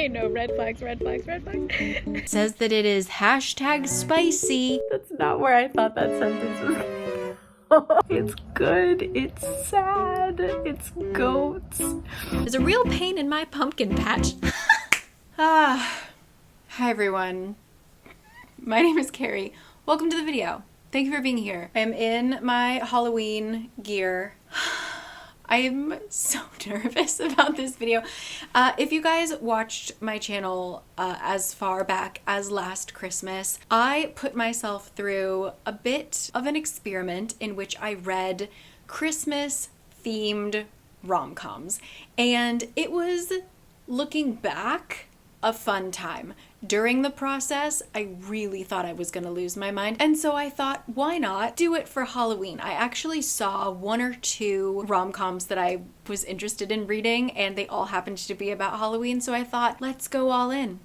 Okay, no, red flags, red flags, red flags. Says that it is hashtag spicy. That's not where I thought that sentence was going. It's good, it's sad, it's goats. There's a real pain in my pumpkin patch. Hi everyone. My name is Carrie. Welcome to the video. Thank you for being here. I'm in my Halloween gear. I am so nervous about this video. If you guys watched my channel as far back as last Christmas, I put myself through a bit of an experiment in which I read Christmas-themed rom-coms. And it was, looking back, a fun time. During the process, I really thought I was gonna lose my mind. And so I thought, why not do it for Halloween? I actually saw one or two rom-coms that I was interested in reading, and they all happened to be about Halloween. So I thought, let's go all in.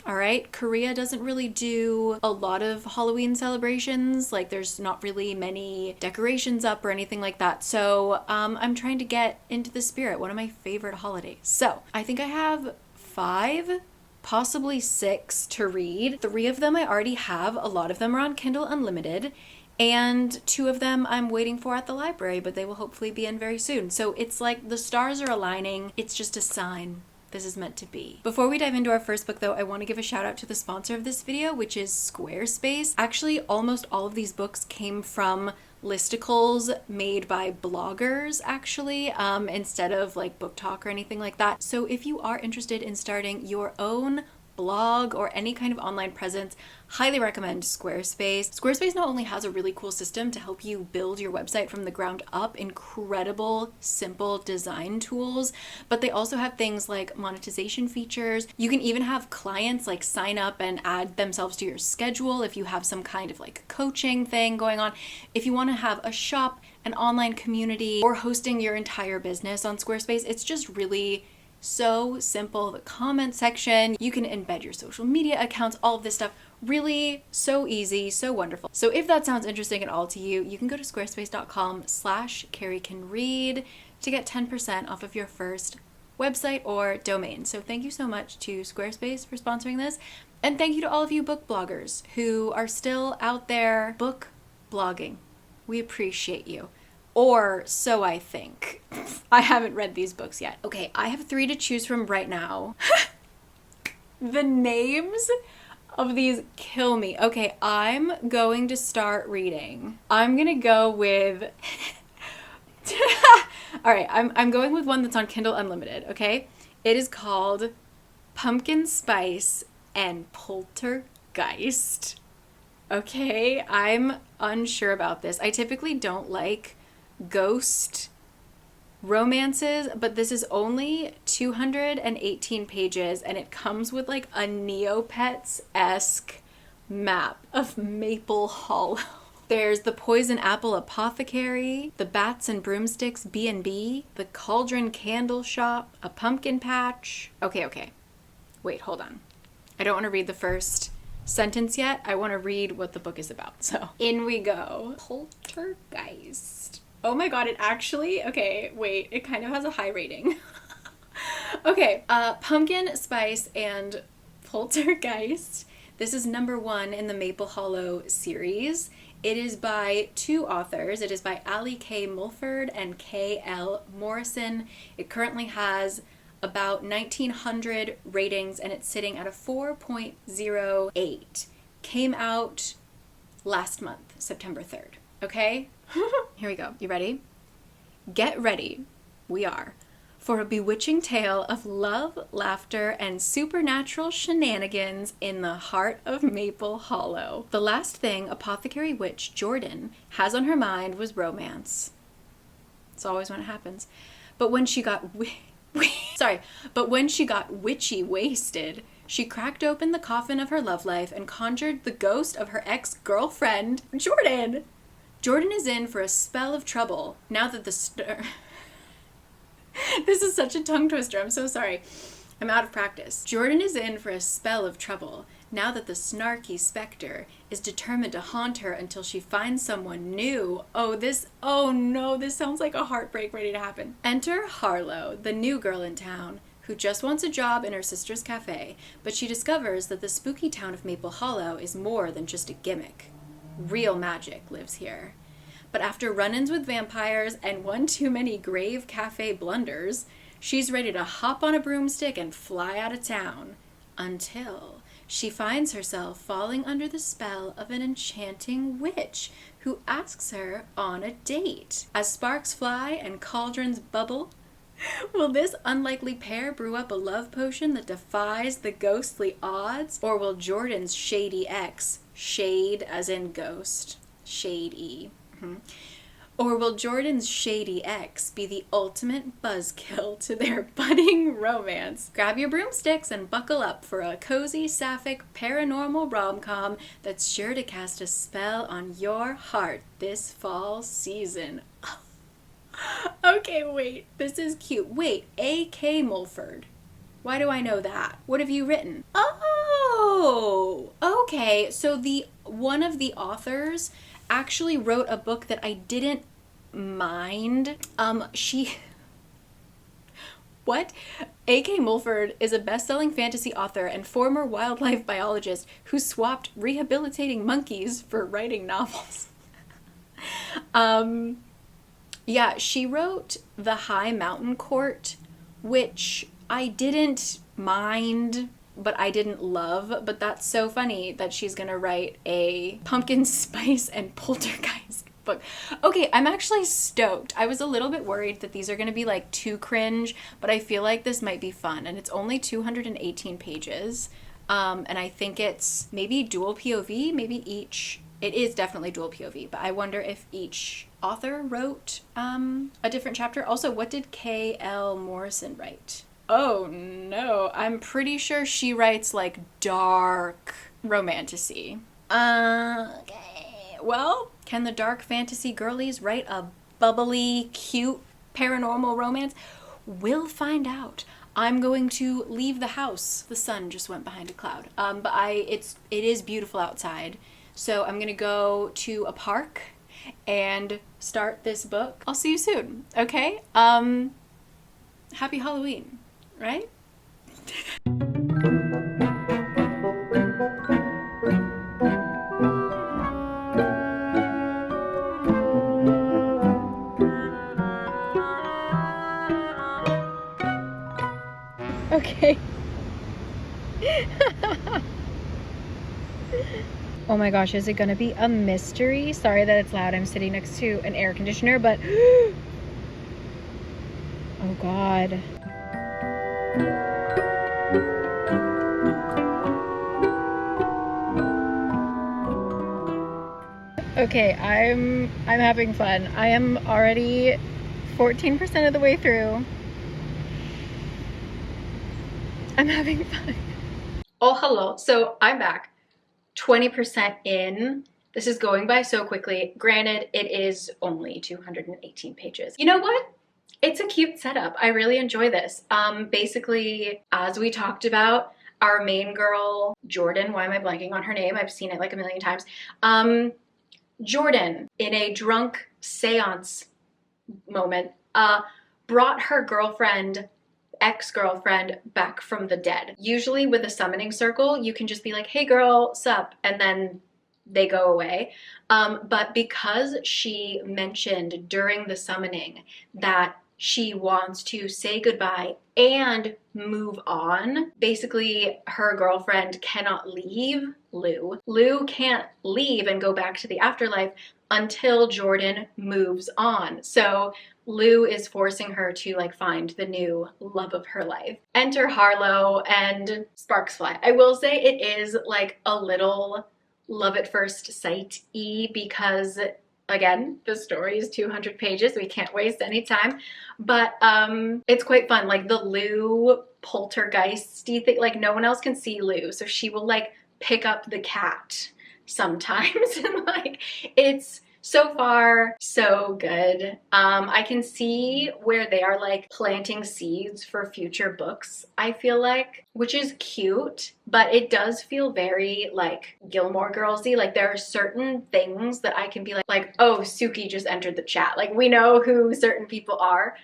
All right, Korea doesn't really do a lot of Halloween celebrations. Like, there's not really many decorations up or anything like that. So I'm trying to get into the spirit, one of my favorite holidays. So I think I have 5, possibly 6 to read. 3 of them I already have. A lot of them are on Kindle Unlimited. And 2 of them I'm waiting for at the library, but they will hopefully be in very soon. So it's like the stars are aligning. It's just a sign. This is meant to be. Before we dive into our first book though, I want to give a shout out to the sponsor of this video, which is Squarespace. Actually, almost all of these books came from listicles made by bloggers, actually, instead of like booktok or anything like that. So if you are interested in starting your own blog or any kind of online presence, highly recommend Squarespace. Squarespace not only has a really cool system to help you build your website from the ground up, incredible, simple design tools, but they also have things like monetization features. You can even have clients like sign up and add themselves to your schedule if you have some kind of like coaching thing going on. If you want to have a shop, an online community, or hosting your entire business on Squarespace, it's just really so simple. The comment section, you can embed your social media accounts, all of this stuff. Really so easy, so wonderful. So if that sounds interesting at all to you, you can go to squarespace.com/caricanread to get 10% off of your first website or domain. So thank you so much to Squarespace for sponsoring this. And thank you to all of you book bloggers who are still out there book blogging. We appreciate you. Or so I think. I haven't read these books yet. Okay, I have 3 to choose from right now. The names of these kill me. Okay, I'm going to start reading. I'm gonna go with... All right, I'm going with one that's on Kindle Unlimited, okay? It is called Pumpkin Spice and Poltergeist. Okay, I'm unsure about this. I typically don't like ghost romances, but this is only 218 pages and it comes with like a Neopets-esque map of Maple Hollow. There's the Poison Apple Apothecary, the Bats and Broomsticks B&B, the Cauldron Candle Shop, a pumpkin patch. Okay. Wait, hold on. I don't want to read the first sentence yet. I want to read what the book is about. So in we go. Poltergeist. Oh my god, it actually, okay, wait, it kind of has a high rating. Okay, Pumpkin Spice and Poltergeist. This is number 1 in the Maple Hollow series. It is by 2 authors. It is by Ali K. Mulford and K.L. Morrison. It currently has about 1,900 ratings and it's sitting at a 4.08. Came out last month, September 3rd. Okay? Here we go. You ready? Get ready. We are. For a bewitching tale of love, laughter, and supernatural shenanigans in the heart of Maple Hollow. The last thing apothecary witch Jordan has on her mind was romance. It's always when it happens. But when she got witchy wasted, she cracked open the coffin of her love life and conjured the ghost of her ex-girlfriend, Jordan. Jordan is in for a spell of trouble now that the This is such a tongue twister. I'm so sorry. I'm out of practice. Jordan is in for a spell of trouble now that the snarky specter is determined to haunt her until she finds someone new. Oh no, this sounds like a heartbreak ready to happen. Enter Harlow, the new girl in town, who just wants a job in her sister's cafe, but she discovers that the spooky town of Maple Hollow is more than just a gimmick. Real magic lives here. But after run-ins with vampires and one too many grave cafe blunders, she's ready to hop on a broomstick and fly out of town. Until she finds herself falling under the spell of an enchanting witch who asks her on a date. As sparks fly and cauldrons bubble, will this unlikely pair brew up a love potion that defies the ghostly odds? Or will Jordan's shady ex, shade as in ghost, shady, or will Jordan's shady ex be the ultimate buzzkill to their budding romance? Grab your broomsticks and buckle up for a cozy, sapphic, paranormal rom-com that's sure to cast a spell on your heart this fall season. Okay, wait, this is cute. Wait, A.K. Mulford. Why do I know that? What have you written? Oh, okay. So one of the authors actually wrote a book that I didn't mind. What? A.K. Mulford is a best-selling fantasy author and former wildlife biologist who swapped rehabilitating monkeys for writing novels. Yeah, she wrote The High Mountain Court, which I didn't mind, but I didn't love. But that's so funny that she's gonna write a pumpkin spice and poltergeist book. Okay, I'm actually stoked. I was a little bit worried that these are gonna be like too cringe, but I feel like this might be fun. And it's only 218 pages. And I think it's maybe dual POV, maybe each. It is definitely dual POV, but I wonder if each author wrote a different chapter. Also, what did K.L. Morrison write? Oh no, I'm pretty sure she writes like dark romantasy. Okay, well, can the dark fantasy girlies write a bubbly, cute paranormal romance? We'll find out. I'm going to leave the house. The sun just went behind a cloud. But it is beautiful outside. So I'm gonna go to a park and start this book. I'll see you soon, okay? Happy Halloween, right? Okay. Oh my gosh, is it gonna be a mystery? Sorry that it's loud. I'm sitting next to an air conditioner, but oh God. Okay, I'm having fun. I am already 14% of the way through. I'm having fun. Oh, hello. So I'm back. 20% in. This is going by so quickly. Granted, it is only 218 pages. You know what? It's a cute setup. I really enjoy this. Basically, as we talked about, our main girl, Jordan, why am I blanking on her name? I've seen it like a million times. Jordan, in a drunk seance moment, brought her girlfriend, ex-girlfriend, back from the dead. Usually with a summoning circle, you can just be like, hey girl, sup, and then they go away. But because she mentioned during the summoning that she wants to say goodbye and move on, basically her girlfriend cannot leave Lou. Lou can't leave and go back to the afterlife until Jordan moves on. So Lou is forcing her to like find the new love of her life. Enter Harlow and sparks fly. I will say it is like a little love at first sight-y because again, the story is 200 pages. We can't waste any time, but it's quite fun. Like the Lou poltergeist-y thing, like no one else can see Lou, so she will like pick up the cat sometimes and like it's so far so good. I can see where they are like planting seeds for future books, I feel like, which is cute, but it does feel very like Gilmore Girls-y. Like there are certain things that I can be like, oh, Suki just entered the chat. Like we know who certain people are,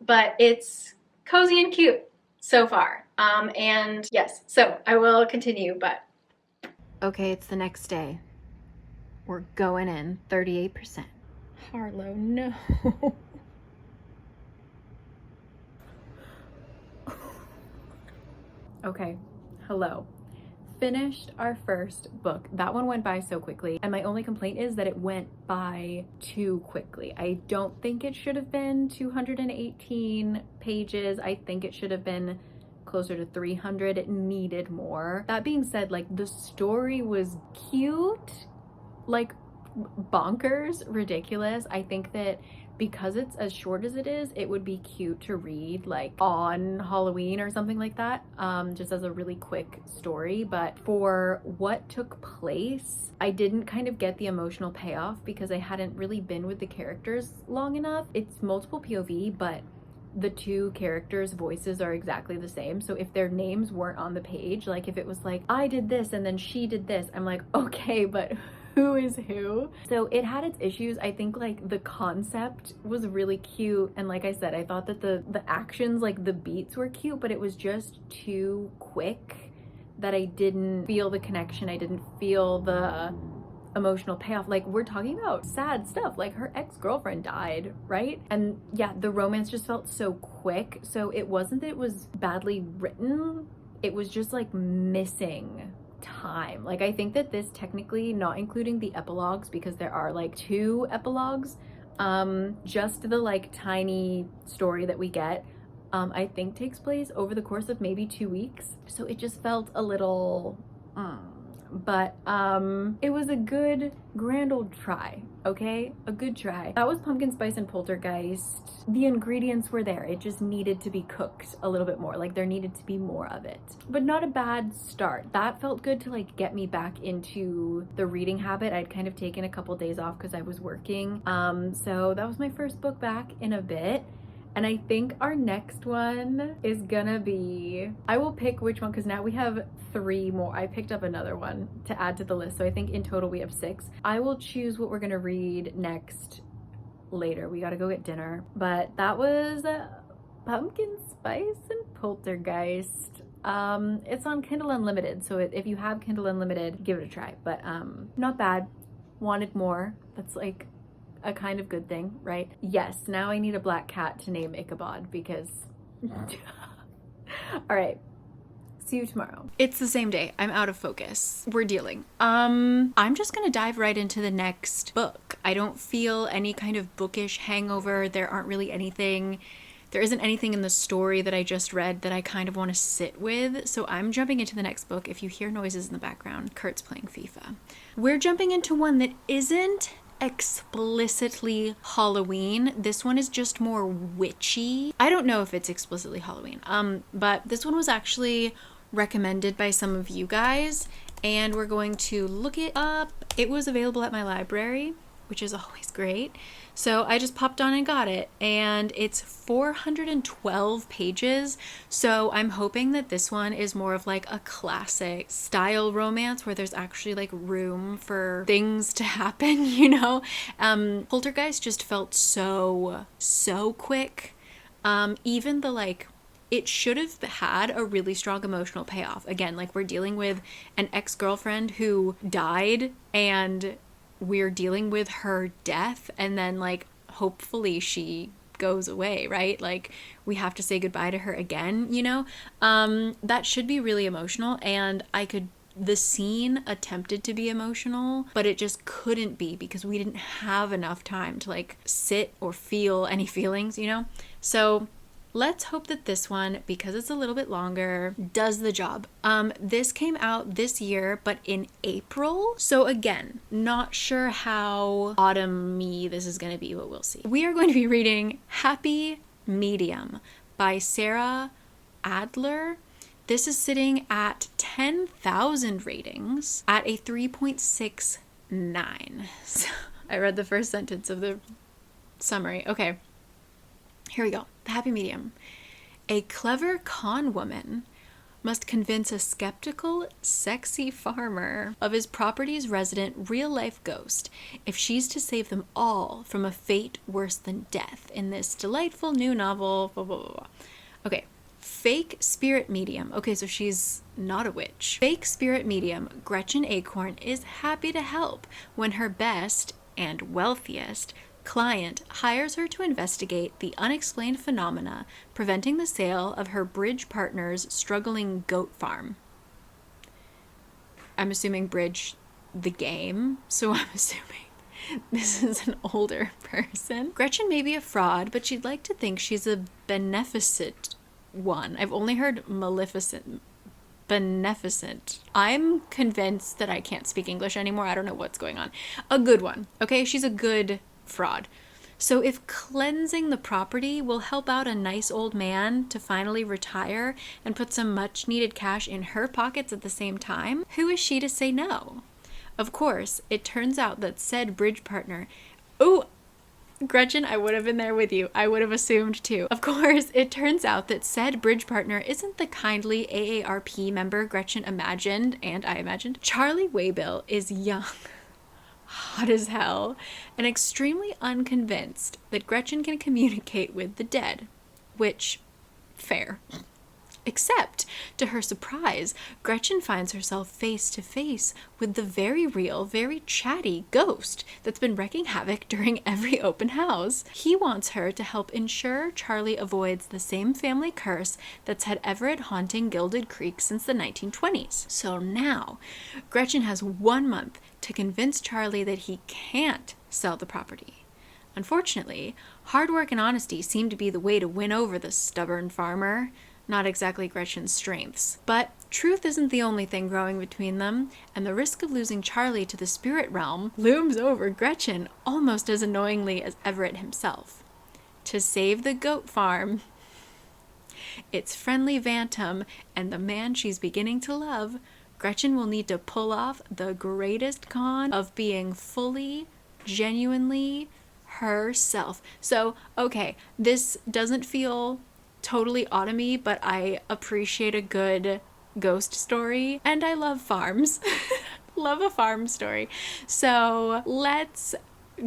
but it's cozy and cute. so far. And yes, so I will continue, but. Okay, it's the next day. We're going in 38%. Harlow, no. Okay, hello. Finished our first book. That one went by so quickly, and my only complaint is that it went by too quickly. I don't think it should have been 218 pages. I think it should have been closer to 300. It needed more. That being said, like, the story was cute, like bonkers, ridiculous. I think that because it's as short as it is, it would be cute to read like on Halloween or something like that, just as a really quick story. But for what took place, I didn't kind of get the emotional payoff because I hadn't really been with the characters long enough. It's multiple POV, but the two characters' voices are exactly the same. So if their names weren't on the page, like if it was like, I did this and then she did this, I'm like, okay, but who is who? So it had its issues. I think like the concept was really cute, and like I said, I thought that the actions, like the beats were cute, but it was just too quick that I didn't feel the connection. I didn't feel the emotional payoff. Like, we're talking about sad stuff, like her ex-girlfriend died, right? And yeah, the romance just felt so quick. So it wasn't that it was badly written, it was just like missing time. Like, I think that this, technically not including the epilogues, because there are like 2 epilogues, just the like tiny story that we get, I think takes place over the course of maybe 2 weeks. So it just felt a little but it was a good grand old try. Okay, a good try. That was pumpkin spice and Poltergeist. The ingredients were there, it just needed to be cooked a little bit more. Like, there needed to be more of it, but not a bad start. That felt good to like get me back into the reading habit. I'd kind of taken a couple days off because I was working, so that was my first book back in a bit. And I think our next one is gonna be, I will pick which one, because now we have 3 more. I picked up another one to add to the list, so I think in total we have 6. I will choose what we're gonna read next later. We gotta go get dinner. But that was Pumpkin Spice and Poltergeist. It's on Kindle Unlimited, so if you have Kindle Unlimited, give it a try. But not bad. Wanted more. That's like a kind of good thing, right? Yes, now I need a black cat to name Ichabod because all right, see you tomorrow. It's the same day. I'm out of focus. We're dealing. I'm just gonna dive right into the next book. I don't feel any kind of bookish hangover. There isn't anything in the story that I just read that I kind of want to sit with, so I'm jumping into the next book. If you hear noises in the background, Kurt's playing FIFA. We're jumping into one that isn't explicitly Halloween. This one is just more witchy. I don't know if it's explicitly Halloween, but this one was actually recommended by some of you guys, and we're going to look it up. It was available at my library, which is always great. So I just popped on and got it, and it's 412 pages. So I'm hoping that this one is more of like a classic style romance where there's actually like room for things to happen, you know? Poltergeist just felt so quick. Even the like, it should have had a really strong emotional payoff. Again, like, we're dealing with an ex-girlfriend who died, and we're dealing with her death, and then like hopefully she goes away, right? Like, we have to say goodbye to her again, you know? That should be really emotional, and the scene attempted to be emotional, but it just couldn't be because we didn't have enough time to like sit or feel any feelings, you know? So let's hope that this one, because it's a little bit longer, does the job. This came out this year, but in April. So again, not sure how autumn-y this is going to be, but we'll see. We are going to be reading Happy Medium by Sarah Adler. This is sitting at 10,000 ratings at a 3.69. So I read the first sentence of the summary. Okay. Here we go. The happy medium. A clever con woman must convince a skeptical, sexy farmer of his property's resident real-life ghost if she's to save them all from a fate worse than death in this delightful new novel, blah, blah, blah, blah. Okay, Fake spirit medium. Okay, so she's not a witch. Fake spirit medium Gretchen Acorn is happy to help when her best and wealthiest client hires her to investigate the unexplained phenomena preventing the sale of her bridge partner's struggling goat farm. I'm assuming bridge the game, so I'm assuming this is an older person. Gretchen may be a fraud, but she'd like to think she's a beneficent one. I've only heard maleficent. Beneficent. I'm convinced that I can't speak English anymore. I don't know what's going on. A good one. Okay, she's a good fraud. So if cleansing the property will help out a nice old man to finally retire and put some much needed cash in her pockets at the same time, who is she to say no? Of course, it turns out that said bridge partner... Oh, Gretchen, I would have been there with you. I would have assumed too. Of course, it turns out that said bridge partner isn't the kindly AARP member Gretchen imagined, and I imagined. Charlie Waybill is young, hot as hell, and extremely unconvinced that Gretchen can communicate with the dead, which, fair. Except, to her surprise, Gretchen finds herself face to face with the very real, very chatty ghost that's been wreaking havoc during every open house. He wants her to help ensure Charlie avoids the same family curse that's had Everett haunting Gilded Creek since the 1920s. So now, Gretchen has 1 month to convince Charlie that he can't sell the property. Unfortunately, hard work and honesty seem to be the way to win over the stubborn farmer. Not exactly Gretchen's strengths. But truth isn't the only thing growing between them, and the risk of losing Charlie to the spirit realm looms over Gretchen almost as annoyingly as Everett himself. To save the goat farm, its friendly Vantum, and the man she's beginning to love, Gretchen will need to pull off the greatest con of being fully, genuinely herself. So, okay, this doesn't feel totally autumny, but I appreciate a good ghost story, and I love farms. Love a farm story. So let's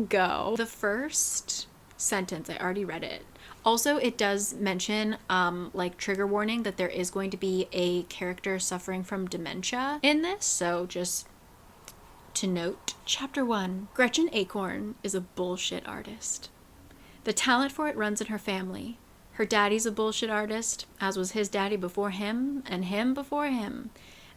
go. The first sentence, I already read it. Also, it does mention, like, trigger warning that there is going to be a character suffering from dementia in this, so just to note. Chapter 1. Gretchen Acorn is a bullshit artist. The talent for it runs in her family. Her daddy's a bullshit artist, as was his daddy before him, and him before him.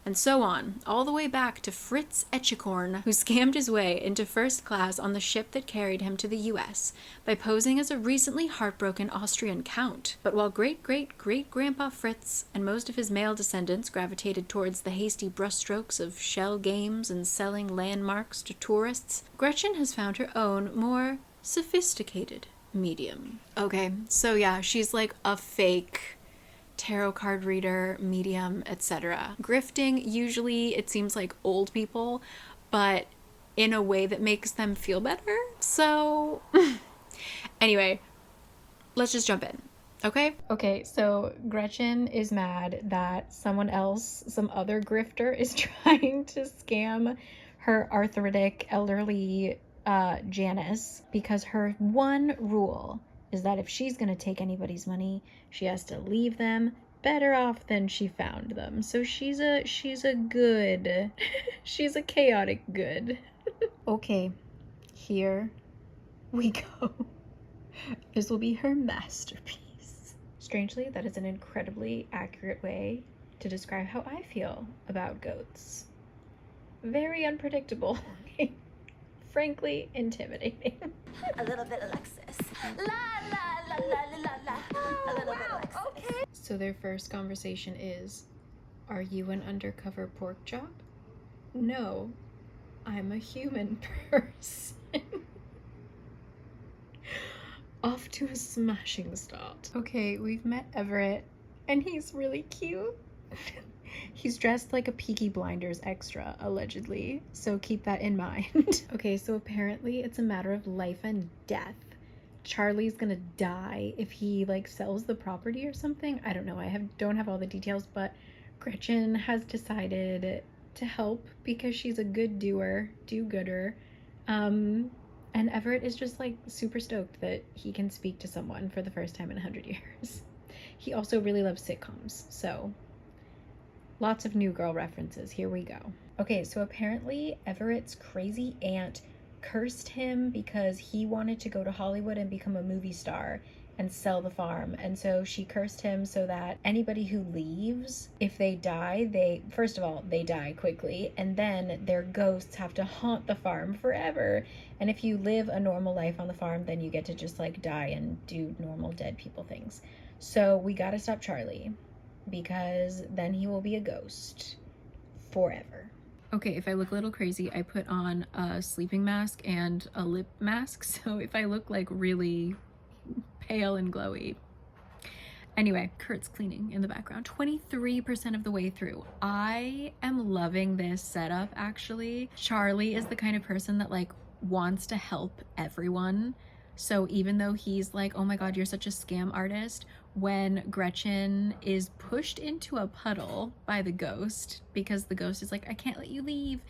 And so on, all the way back to Fritz Etchicorn, who scammed his way into first class on the ship that carried him to the U.S. by posing as a recently heartbroken Austrian count. But while great-great-great-grandpa Fritz and most of his male descendants gravitated towards the hasty brushstrokes of shell games and selling landmarks to tourists, Gretchen has found her own, more sophisticated medium. Okay, so yeah, she's like a fake tarot card reader, medium, etc. Grifting, usually it seems like old people, but in a way that makes them feel better. So anyway, let's just jump in. Okay, so Gretchen is mad that someone else, some other grifter, is trying to scam her arthritic elderly Janice, because her one rule is that if she's gonna take anybody's money, she has to leave them better off than she found them. So she's a good she's a chaotic good. Okay, here we go. This will be her masterpiece. Strangely, that is an incredibly accurate way to describe how I feel about goats. Very unpredictable. Frankly, intimidating. A little bit Alexis. La la la la la la. A little bit Alexis. Okay. So their first conversation is, "Are you an undercover pork chop?" "No, I'm a human person." Off to a smashing start. Okay, we've met Everett, and he's really cute. He's dressed like a Peaky Blinders extra, allegedly, so keep that in mind. Okay, so apparently it's a matter of life and death. Charlie's gonna die if he, like, sells the property or something. I don't know, don't have all the details, but Gretchen has decided to help because she's a good do-gooder. And Everett is just, like, super stoked that he can speak to someone for the first time in 100 years. He also really loves sitcoms, so lots of New Girl references. Here we go. Okay, so apparently Everett's crazy aunt cursed him because he wanted to go to Hollywood and become a movie star and sell the farm. And so she cursed him so that anybody who leaves, if they die, first of all, they die quickly, and then their ghosts have to haunt the farm forever. And if you live a normal life on the farm, then you get to just like die and do normal dead people things. So we gotta stop Charlie, because then he will be a ghost forever. Okay, if I look a little crazy, I put on a sleeping mask and a lip mask, so if I look like really pale and glowy. Anyway, Kurt's cleaning in the background. 23% of the way through. I am loving this setup, actually. Charlie is the kind of person that like wants to help everyone. So even though he's like, oh my God, you're such a scam artist, when Gretchen is pushed into a puddle by the ghost, because the ghost is like, I can't let you leave,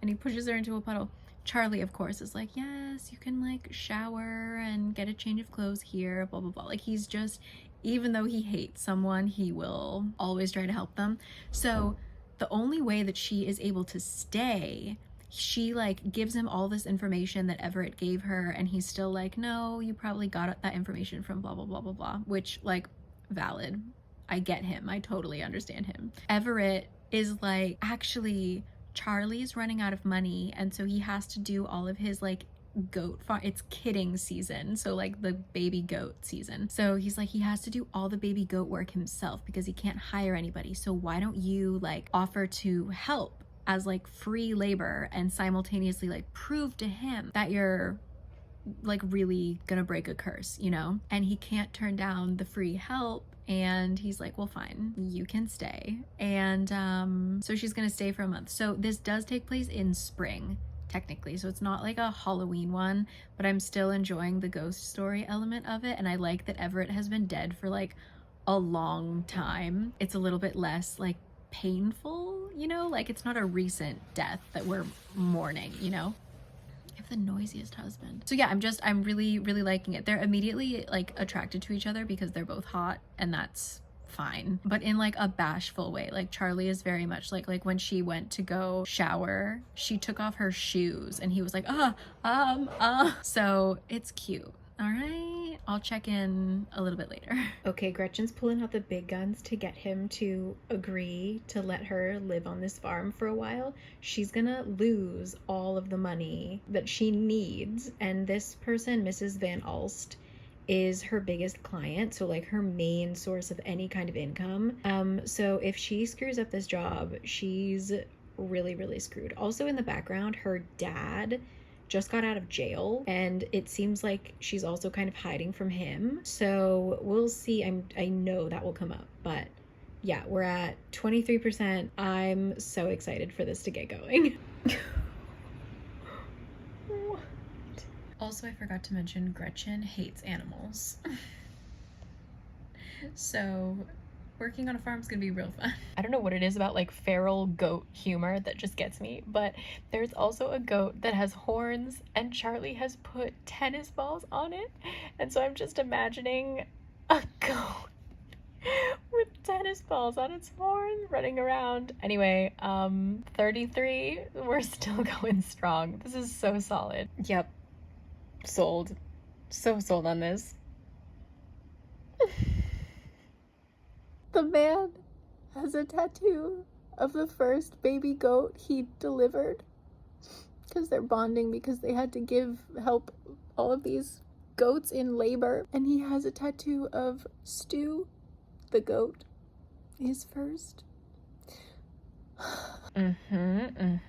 and he pushes her into a puddle, Charlie, of course, is like, yes, you can like shower and get a change of clothes here, blah, blah, blah. Like he's just, even though he hates someone, he will always try to help them. So the only way that she is able to stay, she like gives him all this information that Everett gave her, and he's still like, no, you probably got that information from blah, blah, blah, blah, blah, which like valid. I get him. I totally understand him. Everett is like, actually, Charlie's running out of money, and so he has to do all of his like goat farm. It's kidding season, so like the baby goat season. So he's like, he has to do all the baby goat work himself because he can't hire anybody. So why don't you like offer to help as like free labor and simultaneously like prove to him that you're like really gonna break a curse, you know? And he can't turn down the free help, and he's like, well, fine, you can stay. And so she's gonna stay for a month. So this does take place in spring technically, so it's not like a Halloween one, but I'm still enjoying the ghost story element of it. And I like that Everett has been dead for like a long time. It's a little bit less like painful, you know, like it's not a recent death that we're mourning, you know? I have the noisiest husband. So yeah, I'm really liking it. They're immediately like attracted to each other because they're both hot, and that's fine, but in like a bashful way. Like Charlie is very much like when she went to go shower, she took off her shoes and he was like, so it's cute. All right, I'll check in a little bit later. Okay, Gretchen's pulling out the big guns to get him to agree to let her live on this farm for a while. She's gonna lose all of the money that she needs, and this person, Mrs. Van Alst, is her biggest client, so like her main source of any kind of income. So if she screws up this job, she's really screwed. Also in the background, her dad just got out of jail, and it seems like she's also kind of hiding from him. So we'll see. I know that will come up, but yeah, we're at 23%. I'm so excited for this to get going. What? Also, I forgot to mention Gretchen hates animals. So working on a farm is gonna be real fun. I don't know what it is about like feral goat humor that just gets me, but there's also a goat that has horns, and Charlie has put tennis balls on it, and so I'm just imagining a goat with tennis balls on its horns running around. Anyway, 33, we're still going strong. This is so solid. Yep, sold. So sold on this. The man has a tattoo of the first baby goat he delivered, because they're bonding because they had to help all of these goats in labor. And he has a tattoo of Stu, the goat, his first. 60%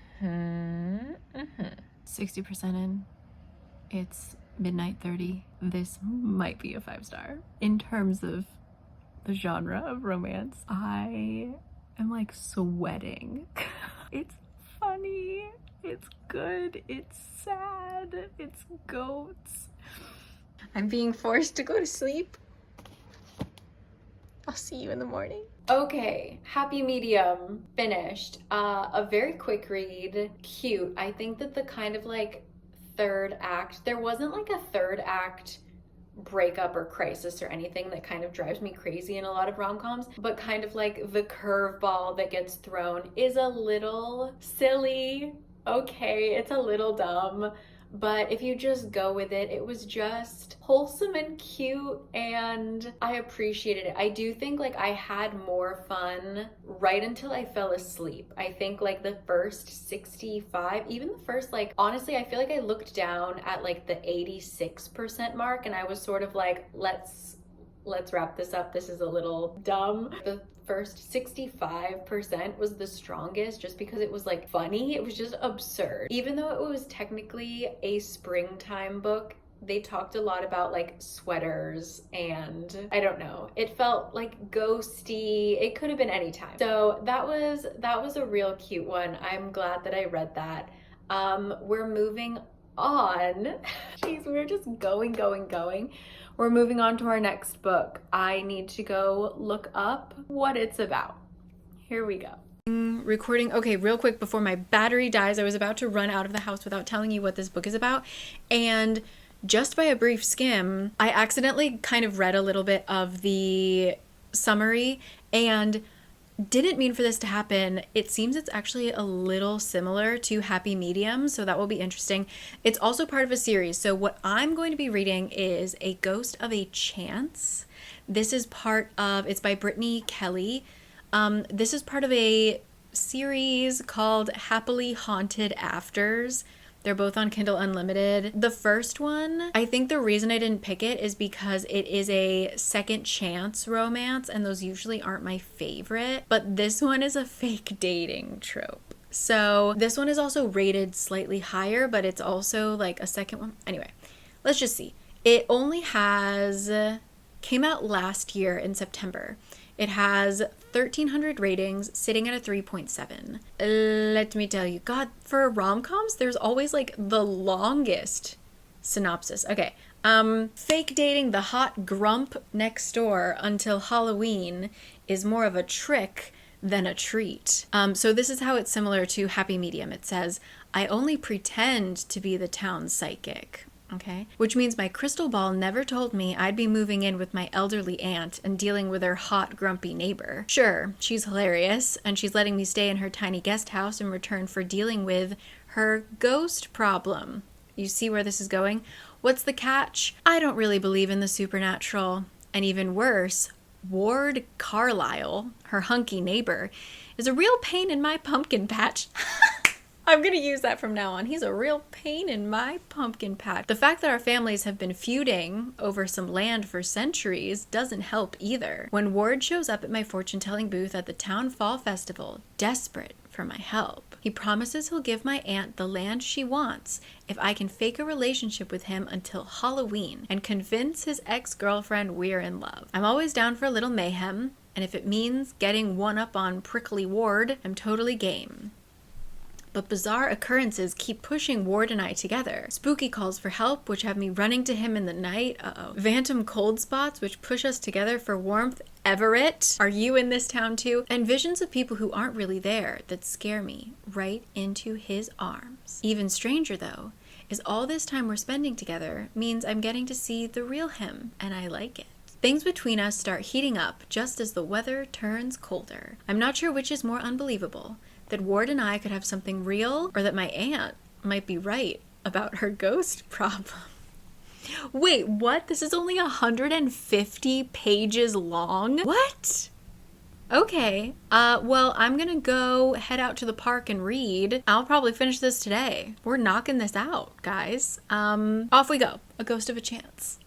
in. It's midnight 30. This might be a 5-star. In terms of the genre of romance, I am like sweating. It's funny, it's good, it's sad, it's goats. I'm being forced to go to sleep. I'll see you in the morning. Okay, happy medium, finished. A very quick read, cute. I think that the kind of like third act, there wasn't like a third act breakup or crisis or anything that kind of drives me crazy in a lot of rom-coms, but kind of like the curveball that gets thrown is a little silly. Okay, it's a little dumb, but if you just go with it, it was just wholesome and cute, and I appreciated it. I do think like I had more fun right until I fell asleep. I think like the first 65, even the first, like, honestly, I feel like I looked down at like the 86% mark, and I was sort of like, let's wrap this up. This is a little dumb. The first 65% was the strongest just because it was like funny. It was just absurd. Even though it was technically a springtime book, they talked a lot about like sweaters, and I don't know, it felt like ghosty. It could have been any time. So that was a real cute one. I'm glad that I read that. We're moving on. Jeez, we're just going. We're moving on to our next book. I need to go look up what it's about. Here we go. Recording. Okay, real quick before my battery dies, I was about to run out of the house without telling you what this book is about. And just by a brief skim, I accidentally kind of read a little bit of the summary and didn't mean for this to happen. It seems it's actually a little similar to Happy Medium, so that will be interesting. It's also part of a series. So what I'm going to be reading is A Ghost of a Chance. This is part of, it's by Brittany Kelly. This is part of a series called Happily Haunted Afters. They're both on Kindle Unlimited. The first one, I think the reason I didn't pick it is because it is a second chance romance, and those usually aren't my favorite. But this one is a fake dating trope. So this one is also rated slightly higher, but it's also like a second one. Anyway, let's just see. It only came out last year in September. It has 1,300 ratings, sitting at a 3.7. Let me tell you, God, for rom-coms, there's always like the longest synopsis. Okay, fake dating the hot grump next door until Halloween is more of a trick than a treat. So this is how it's similar to Happy Medium. It says, I only pretend to be the town's psychic. Okay, which means my crystal ball never told me I'd be moving in with my elderly aunt and dealing with her hot, grumpy neighbor. Sure, she's hilarious, and she's letting me stay in her tiny guest house in return for dealing with her ghost problem. You see where this is going? What's the catch? I don't really believe in the supernatural. And even worse, Ward Carlisle, her hunky neighbor, is a real pain in my pumpkin patch. I'm going to use that from now on. He's a real pain in my pumpkin patch. The fact that our families have been feuding over some land for centuries doesn't help either. When Ward shows up at my fortune-telling booth at the town fall festival, desperate for my help, he promises he'll give my aunt the land she wants if I can fake a relationship with him until Halloween and convince his ex-girlfriend we're in love. I'm always down for a little mayhem, and if it means getting one up on prickly Ward, I'm totally game. But bizarre occurrences keep pushing Ward and I together. Spooky calls for help, which have me running to him in the night. Phantom cold spots, which push us together for warmth. Everett, are you in this town too? And visions of people who aren't really there that scare me right into his arms. Even stranger, though, is all this time we're spending together means I'm getting to see the real him, and I like it. Things between us start heating up just as the weather turns colder. I'm not sure which is more unbelievable, that Ward and I could have something real, or that my aunt might be right about her ghost problem. Wait, what? This is only 150 pages long? What? Okay, well, I'm gonna go head out to the park and read. I'll probably finish this today. We're knocking this out, guys. Off we go. A Ghost of a Chance.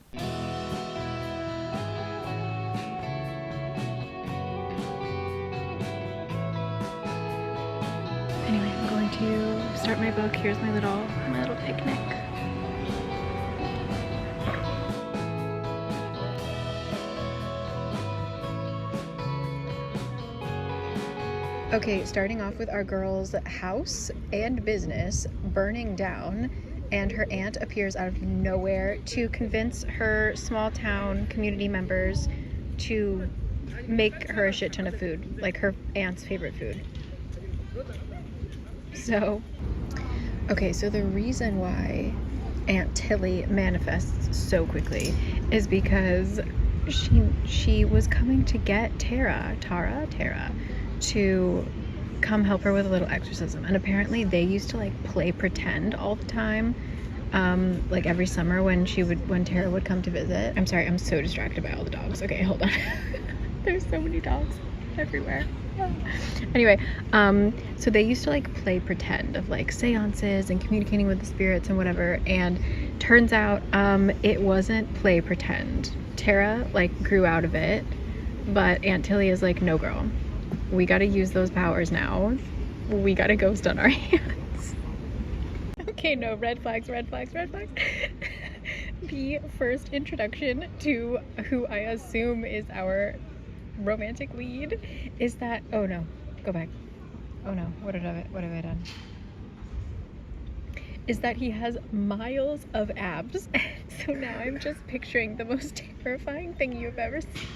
Anyway, I'm going to start my book. Here's my little picnic. Okay, starting off with our girl's house and business burning down, and her aunt appears out of nowhere to convince her small town community members to make her a shit ton of food, like her aunt's favorite food. So the reason why Aunt Tilly manifests so quickly is because she was coming to get Tara to come help her with a little exorcism, and apparently they used to like play pretend all the time, like every summer when Tara would come to visit. I'm sorry, I'm so distracted by all the dogs. Okay, hold on. There's so many dogs everywhere. Anyway, so they used to like play pretend of like seances and communicating with the spirits and whatever, and turns out it wasn't play pretend. Tara like grew out of it, but Aunt Tilly is like, no girl, we gotta use those powers now. We got a ghost on our hands. Okay, no, red flags. The first introduction to who I assume is our romantic lead is that, oh no, go back. Oh no, what have I done? Is that he has miles of abs. So now I'm just picturing the most terrifying thing you've ever seen.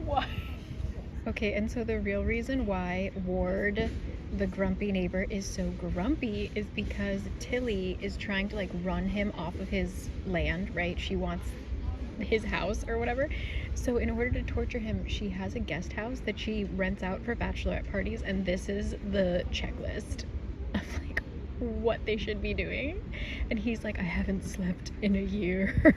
Why? Okay, and so the real reason why Ward, the grumpy neighbor, is so grumpy is because Tilly is trying to like run him off of his land, right? She wants his house or whatever. So in order to torture him, she has a guest house that she rents out for bachelorette parties, and this is the checklist of like what they should be doing. And he's like, I haven't slept in a year.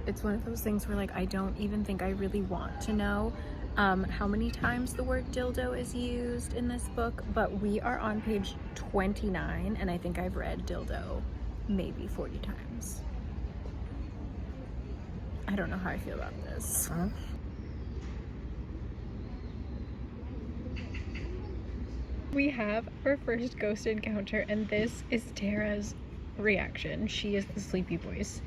It's one of those things where like I don't even think I really want to know how many times the word dildo is used in this book, but we are on page 29 and I think I've read dildo maybe 40 times. I don't know how I feel about this. We have our first ghost encounter, and this is Tara's reaction. She is the sleepy voice.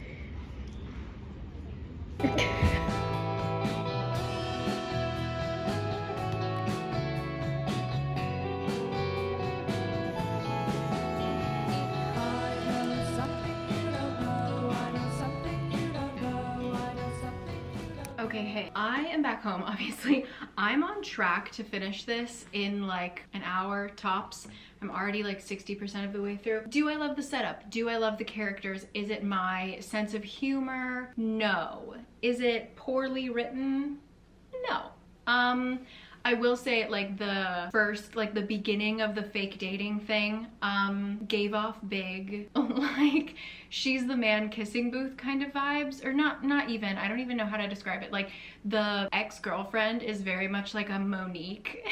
Okay, hey, I am back home, obviously. I'm on track to finish this in like an hour tops. I'm already like 60% of the way through. Do I love the setup? Do I love the characters? Is it my sense of humor? No. Is it poorly written? No. I will say like the beginning of the fake dating thing, gave off big, like, she's the man kissing booth kind of vibes, or not even, I don't even know how to describe it. Like, the ex-girlfriend is very much like a Monique.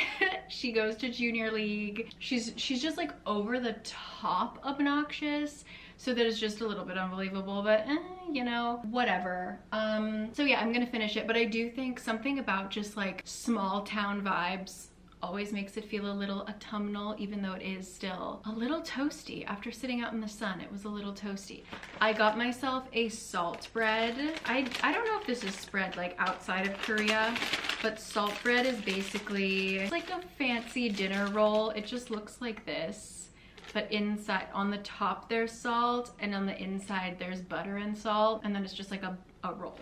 She goes to junior league. She's just like over the top obnoxious, so that is just a little bit unbelievable, but you know, whatever. So yeah, I'm gonna finish it, but I do think something about just like small town vibes always makes it feel a little autumnal, even though it is still a little toasty. After sitting out in the sun, it was a little toasty. I got myself a salt bread. I don't know if this is spread like outside of Korea, but salt bread is basically, it's like a fancy dinner roll. It just looks like this, but inside, on the top there's salt, and on the inside there's butter and salt, and then it's just like a roll.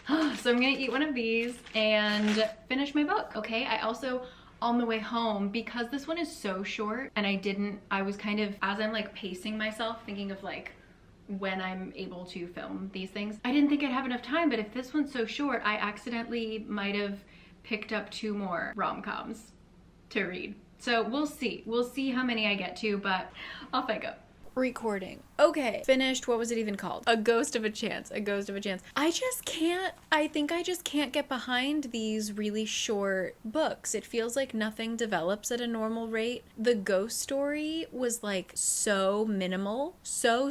So I'm gonna eat one of these and finish my book. Okay, I also, on the way home, because this one is so short, and I was kind of, as I'm like pacing myself, thinking of like when I'm able to film these things, I didn't think I'd have enough time, but if this one's so short, I accidentally might have picked up 2 more rom-coms to read. So we'll see how many I get to, but off I go. Recording. Okay, finished. What was it even called? A Ghost of a Chance. A Ghost of a Chance. I think I just can't get behind these really short books. It feels like nothing develops at a normal rate. The ghost story was like so minimal. So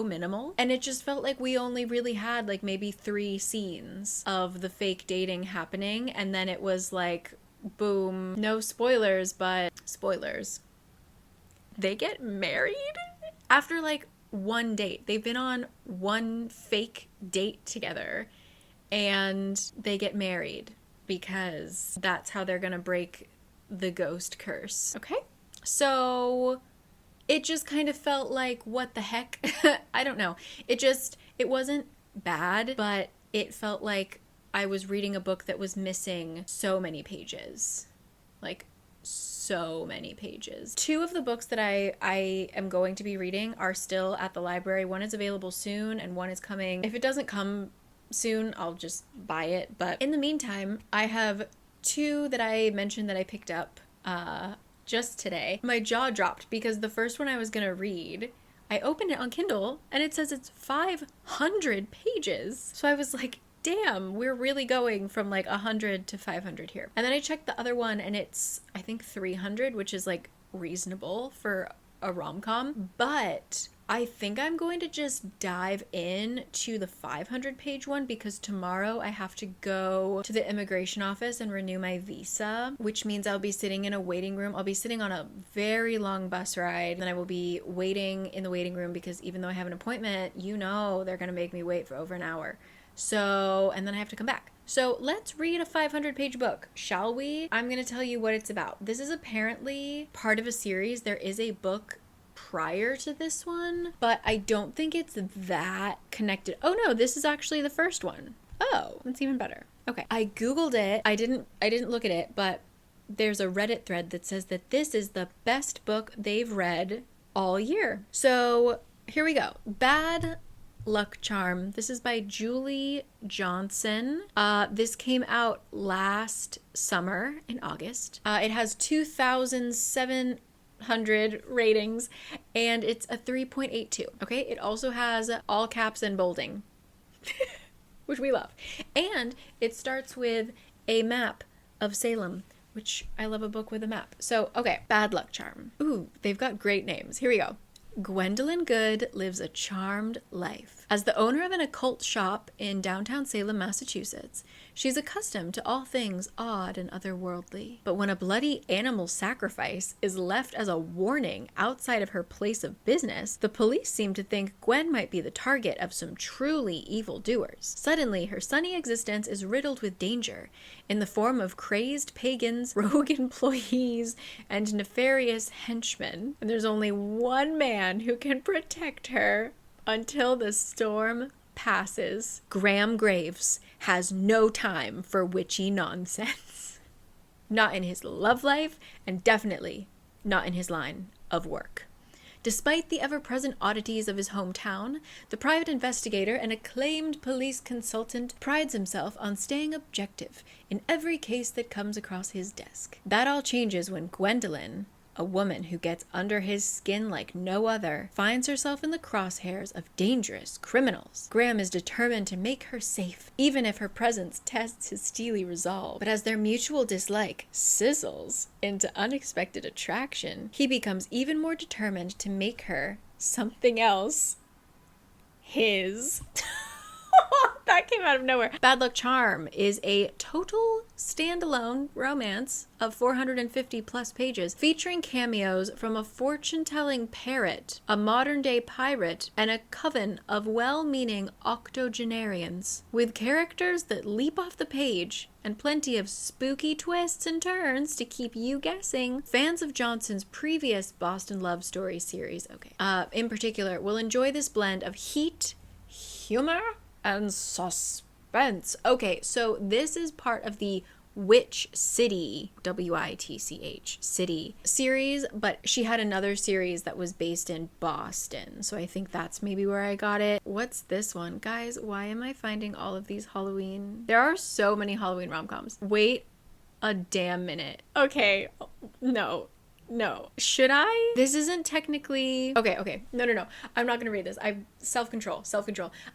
minimal. And it just felt like we only really had like maybe 3 scenes of the fake dating happening, and then it was like, boom, no spoilers, but spoilers. They get married after like 1 date. They've been on 1 fake date together, and they get married because that's how they're gonna break the ghost curse. Okay? So it just kind of felt like, what the heck? I don't know. It wasn't bad, but it felt like I was reading a book that was missing so many pages. Like, so so many pages. 2 of the books that I am going to be reading are still at the library. One is available soon and one is coming. If it doesn't come soon, I'll just buy it. But in the meantime, I have 2 that I mentioned that I picked up just today. My jaw dropped because the first one I was gonna read, I opened it on Kindle and it says it's 500 pages. So I was like, damn, we're really going from like 100 to 500 here. And then I checked the other one and it's, I think 300, which is like reasonable for a rom-com. But I think I'm going to just dive in to the 500 page one because tomorrow I have to go to the immigration office and renew my visa, which means I'll be sitting in a waiting room. I'll be sitting on a very long bus ride. Then I will be waiting in the waiting room because even though I have an appointment, you know, they're going to make me wait for over an hour. So, and then I have to come back. So let's read a 500 page book, shall we? I'm going to tell you what it's about. This is apparently part of a series. There is a book prior to this one, but I don't think it's that connected. Oh no, this is actually the first one. Oh, that's even better. Okay. I Googled it. I didn't look at it, but there's a Reddit thread that says that this is the best book they've read all year. So here we go. Bad Luck Charm. This is by Julie Johnson. This came out last summer in August. It has 2,700 ratings and it's a 3.82. Okay. It also has all caps and bolding, which we love. And it starts with a map of Salem, which I love a book with a map. So, okay. Bad Luck Charm. Ooh, they've got great names. Here we go. Gwendolyn Good lives a charmed life. As the owner of an occult shop in downtown Salem, Massachusetts, she's accustomed to all things odd and otherworldly. But when a bloody animal sacrifice is left as a warning outside of her place of business, the police seem to think Gwen might be the target of some truly evil doers. Suddenly, her sunny existence is riddled with danger in the form of crazed pagans, rogue employees, and nefarious henchmen. And there's only one man who can protect her until the storm passes. Graham Graves has no time for witchy nonsense. Not in his love life, and definitely not in his line of work. Despite the ever-present oddities of his hometown, the private investigator and acclaimed police consultant prides himself on staying objective in every case that comes across his desk. That all changes when Gwendolyn, a woman who gets under his skin like no other, finds herself in the crosshairs of dangerous criminals. Graham is determined to make her safe, even if her presence tests his steely resolve. But as their mutual dislike sizzles into unexpected attraction, he becomes even more determined to make her something else. His. That came out of nowhere. Bad Luck Charm is a total standalone romance of 450 plus pages, featuring cameos from a fortune-telling parrot, a modern-day pirate, and a coven of well-meaning octogenarians. With characters that leap off the page and plenty of spooky twists and turns to keep you guessing, fans of Johnson's previous Boston Love Story series, in particular, will enjoy this blend of heat, humor, and suspense. Okay, so this is part of the Witch City, W-I-T-C-H, City series, but she had another series that was based in Boston, so I think that's maybe where I got it. What's this one? Guys, why am I finding all of these Halloween? There are so many Halloween rom-coms. Wait a damn minute. Okay, no. Should I? This isn't technically... Okay. No. I'm not going to read this. Self-control.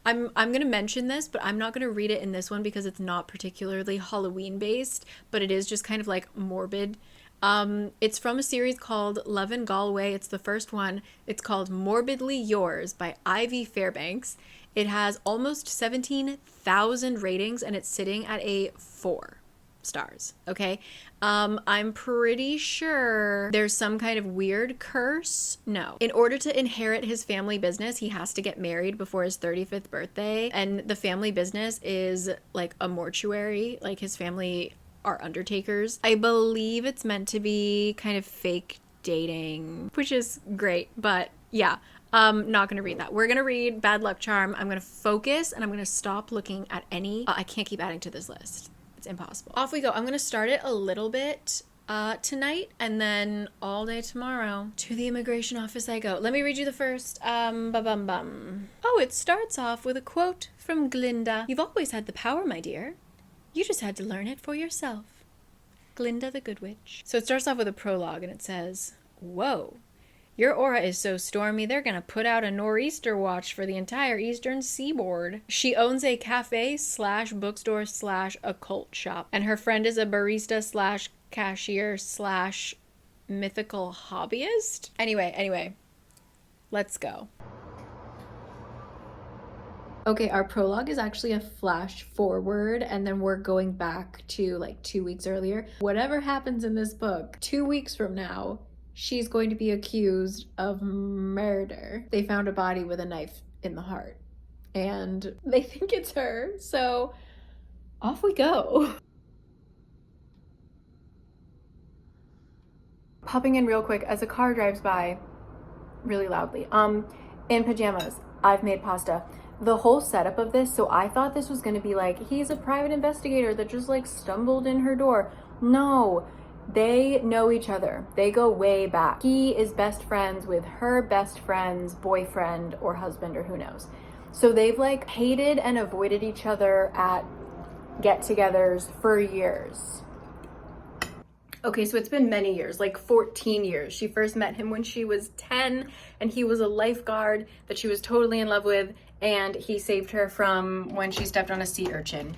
I'm going to mention this, but I'm not going to read it in this one because it's not particularly Halloween based, but it is just kind of like morbid. It's from a series called Love in Galway. It's the first one. It's called Morbidly Yours by Ivy Fairbanks. It has almost 17,000 ratings and it's sitting at a 4 stars. Okay. I'm pretty sure there's some kind of weird curse. No. In order to inherit his family business, he has to get married before his 35th birthday. And the family business is like a mortuary. Like his family are undertakers. I believe it's meant to be kind of fake dating, which is great. But yeah, not going to read that. We're going to read Bad Luck Charm. I'm going to focus and I'm going to stop looking at any. I can't keep adding to this list. Impossible. Off we go. I'm going to start it a little bit tonight, and then all day tomorrow. To the immigration office I go. Let me read you the first. Ba-bum-bum. Oh, it starts off with a quote from Glinda. "You've always had the power, my dear. You just had to learn it for yourself." Glinda the Good Witch. So it starts off with a prologue, and it says, "Whoa. Your aura is so stormy, they're gonna put out a nor'easter watch for the entire eastern seaboard." She owns a cafe / bookstore / occult shop, and her friend is a barista / cashier / mythical hobbyist. Anyway, let's go. Okay, our prologue is actually a flash forward, and then we're going back to like 2 weeks earlier. Whatever happens in this book, 2 weeks from now, she's going to be accused of murder. They found a body with a knife in the heart, and they think it's her, so off we go. Popping in real quick as a car drives by really loudly. In pajamas, I've made pasta. The whole setup of this, so I thought this was gonna be like, he's a private investigator that just like stumbled in her door. No, they know each other. They go way back. He is best friends with her best friend's boyfriend or husband or who knows. So they've like hated and avoided each other at get-togethers for years. Okay, so it's been many years, like 14 years. She first met him when she was 10, and he was a lifeguard that she was totally in love with, and he saved her from when she stepped on a sea urchin.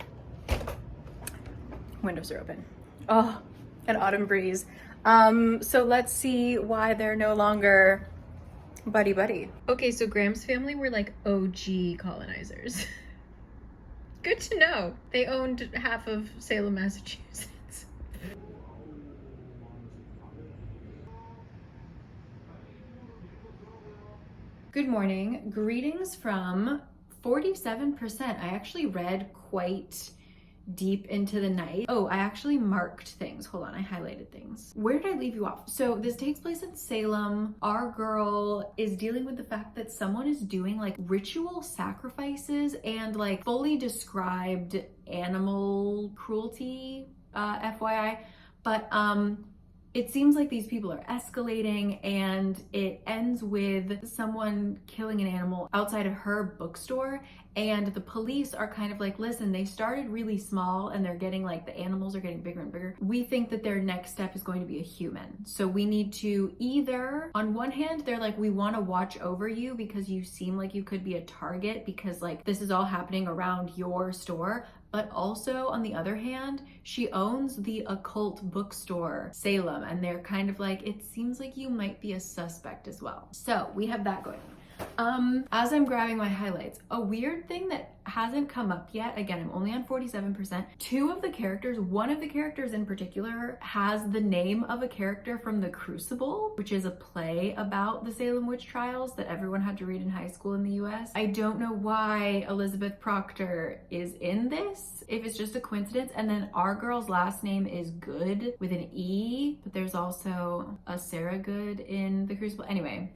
Windows are open. Oh, an autumn breeze. So let's see why they're no longer buddy-buddy. Okay, so Graham's family were like OG colonizers. Good to know. They owned half of Salem, Massachusetts. Good morning. Greetings from 47%. I actually read quite deep into the night. Oh, I actually marked things. Hold on, I highlighted things. Where did I leave you off? So this takes place in Salem. Our girl is dealing with the fact that someone is doing like ritual sacrifices and like fully described animal cruelty, FYI. But it seems like these people are escalating, and it ends with someone killing an animal outside of her bookstore, and the police are kind of like, listen, they started really small and they're getting like, the animals are getting bigger and bigger. We think that their next step is going to be a human. So we need to either, on one hand, they're like, we want to watch over you because you seem like you could be a target because like this is all happening around your store. But also, on the other hand, she owns the occult bookstore, Salem, and they're kind of like, it seems like you might be a suspect as well. So we have that going on. As I'm grabbing my highlights, a weird thing that hasn't come up yet, again, I'm only on 47%. Two of the characters, one of the characters in particular, has the name of a character from The Crucible, which is a play about the Salem witch trials that everyone had to read in high school in the US. I don't know why Elizabeth Proctor is in this, if it's just a coincidence. And then our girl's last name is Good with an E, but there's also a Sarah Good in The Crucible. Anyway,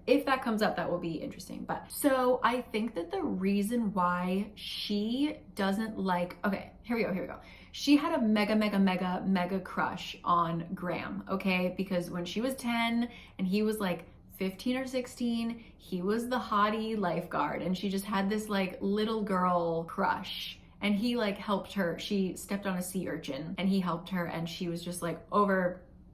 if that comes up, that will be interesting. But so I think that the reason why she doesn't like, okay, here we go. She had a mega crush on Graham, okay? Because when she was 10 and he was like 15 or 16, he was the hottie lifeguard, and she just had this like little girl crush. And he like helped her. She stepped on a sea urchin and he helped her, and she was just like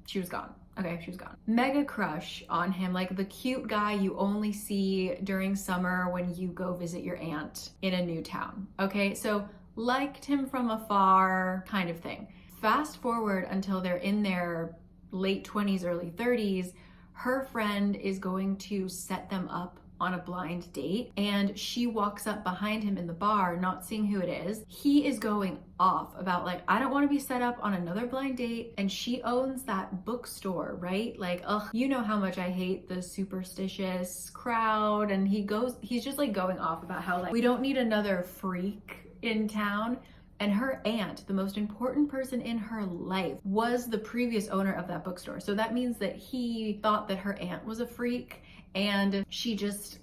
she was gone. Okay, she was gone. Mega crush on him, like the cute guy you only see during summer when you go visit your aunt in a new town. Okay, so liked him from afar kind of thing. Fast forward until they're in their late 20s, early 30s, her friend is going to set them up on a blind date, and she walks up behind him in the bar, not seeing who it is. He is going off about like, I don't want to be set up on another blind date, and she owns that bookstore, right? Like, ugh, you know how much I hate the superstitious crowd. And he's just like going off about how like, we don't need another freak in town. And her aunt, the most important person in her life, was the previous owner of that bookstore. So that means that he thought that her aunt was a freak, and she just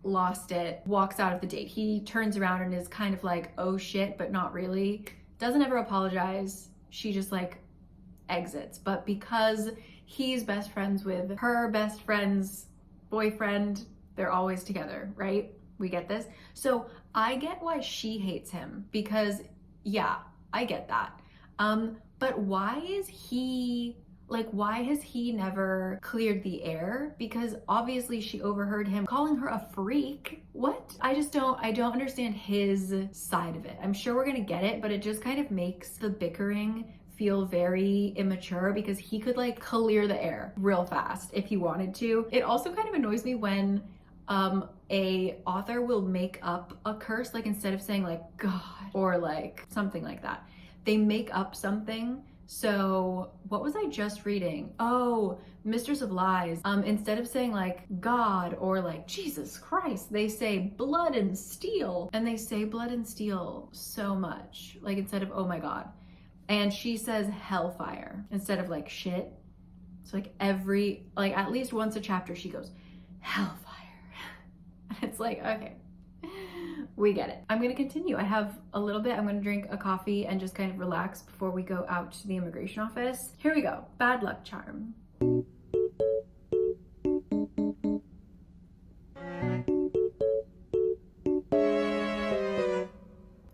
lost it, walks out of the date. He turns around and is kind of like, oh shit, but not really. Doesn't ever apologize. She just like exits. But because he's best friends with her best friend's boyfriend, they're always together, right? We get this. So I get why she hates him, because yeah, I get that. But why is he, like, why has he never cleared the air? Because obviously she overheard him calling her a freak. What? I don't understand his side of it. I'm sure we're gonna get it, but it just kind of makes the bickering feel very immature, because he could like clear the air real fast if he wanted to. It also kind of annoys me when a author will make up a curse, like instead of saying like God or like something like that, they make up something. So what was I just reading? Oh, Mistress of Lies. Instead of saying like God or like Jesus Christ, they say blood and steel, and they say blood and steel so much, like instead of oh my God. And she says hellfire instead of like shit. So like at least once a chapter she goes hellfire. It's like, okay, we get it. I'm gonna continue. I have a little bit. I'm gonna drink a coffee and just kind of relax before we go out to the immigration office. Here we go. Bad luck charm.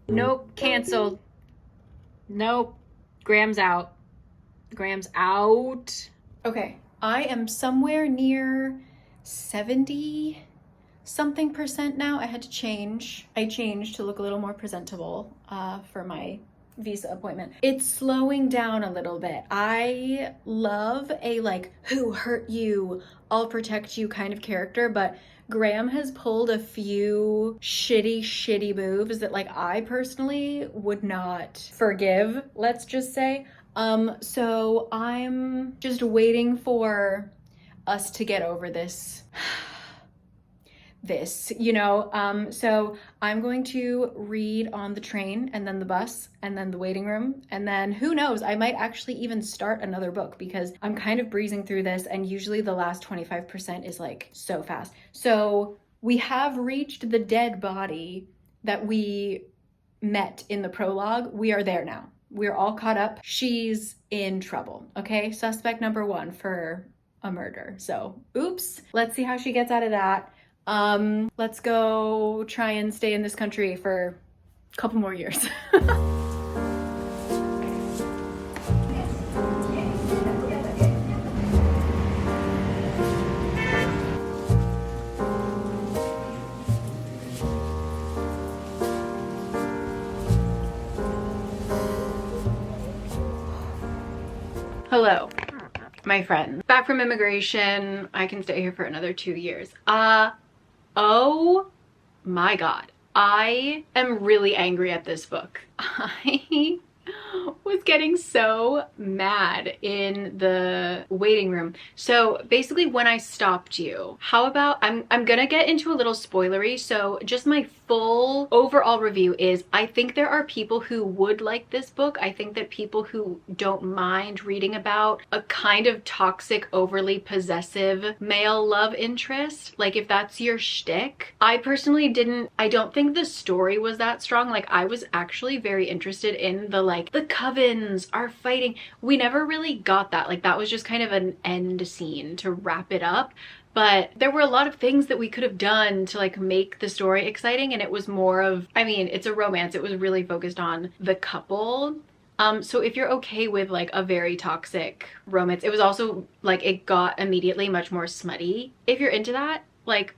Nope, canceled. Nope, Graham's out. Graham's out. Okay, I am somewhere near 70 something percent now. I had to change. I changed to look a little more presentable for my visa appointment. It's slowing down a little bit. I love a like, who hurt you, I'll protect you kind of character, but Graham has pulled a few shitty moves that like I personally would not forgive, let's just say. So I'm just waiting for us to get over this, you know. So I'm going to read on the train and then the bus and then the waiting room, and then who knows, I might actually even start another book, because I'm kind of breezing through this and usually the last 25% is like so fast. So we have reached the dead body that we met in the prologue. We are there now. We're all caught up. She's in trouble. Okay, suspect number 1 for a murder. So oops, let's see how she gets out of that. Let's go try and stay in this country for a couple more years. Hello, my friend. Back from immigration. I can stay here for another 2 years. Oh my God. I am really angry at this book. I was getting so mad in the waiting room. So basically when I stopped you, how about, I'm gonna get into a little spoilery. So just my full overall review is, I think there are people who would like this book. I think that people who don't mind reading about a kind of toxic, overly possessive male love interest, like if that's your shtick. I personally I don't think the story was that strong. Like I was actually very interested in the covens are fighting. We never really got that. Like that was just kind of an end scene to wrap it up. But there were a lot of things that we could have done to like make the story exciting, and it was more of, I mean, it's a romance. It was really focused on the couple. So if you're okay with like a very toxic romance, it was also like, it got immediately much more smutty. If you're into that, like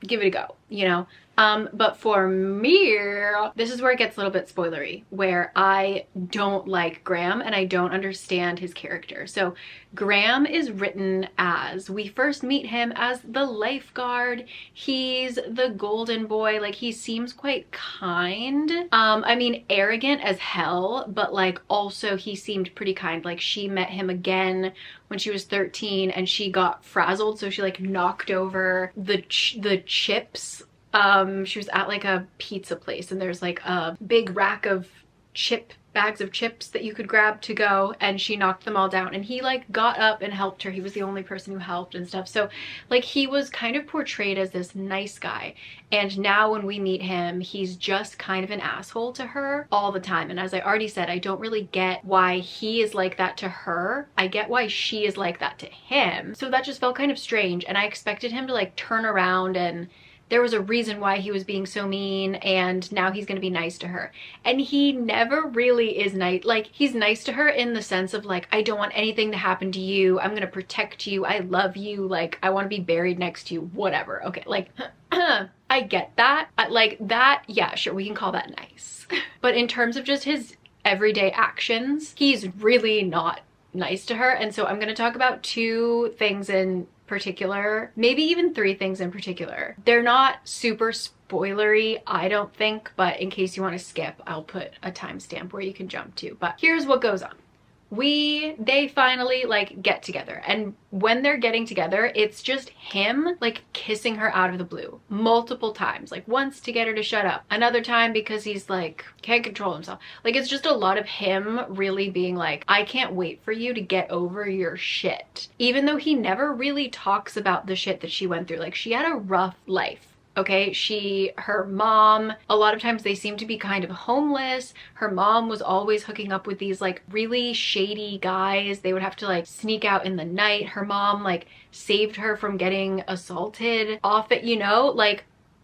give it a go, you know? But for me, this is where it gets a little bit spoilery, where I don't like Graham and I don't understand his character. So Graham is written as, we first meet him as the lifeguard. He's the golden boy. Like he seems quite kind. I mean, arrogant as hell, but like also he seemed pretty kind. Like she met him again when she was 13 and she got frazzled. So she like knocked over the chips. She was at like a pizza place and there's like a big rack of chip bags of chips that you could grab to go, and she knocked them all down, and he like got up and helped her. He was the only person who helped and stuff. So like he was kind of portrayed as this nice guy, and now when we meet him, he's just kind of an asshole to her all the time. And as I already said, I don't really get why he is like that to her. I get why she is like that to him. So that just felt kind of strange, and I expected him to like turn around, and there was a reason why he was being so mean, and now he's gonna be nice to her. And he never really is nice. Like, he's nice to her in the sense of like, I don't want anything to happen to you, I'm gonna protect you, I love you, like I want to be buried next to you, whatever. Okay, like I get that. Like that, yeah, sure, we can call that nice. But in terms of just his everyday actions, he's really not nice to her. And so I'm going to talk about 2 things in particular, maybe even 3 things in particular. They're not super spoilery, I don't think, but in case you want to skip, I'll put a timestamp where you can jump to. But here's what goes on. They finally like get together, and when they're getting together, it's just him like kissing her out of the blue multiple times, like once to get her to shut up, another time because he's like can't control himself. Like it's just a lot of him really being like, I can't wait for you to get over your shit, even though he never really talks about the shit that she went through. Like she had a rough life. Okay, her mom, a lot of times they seem to be kind of homeless. Her mom was always hooking up with these like really shady guys. They would have to like sneak out in the night. Her mom like saved her from getting assaulted off it, you know? Like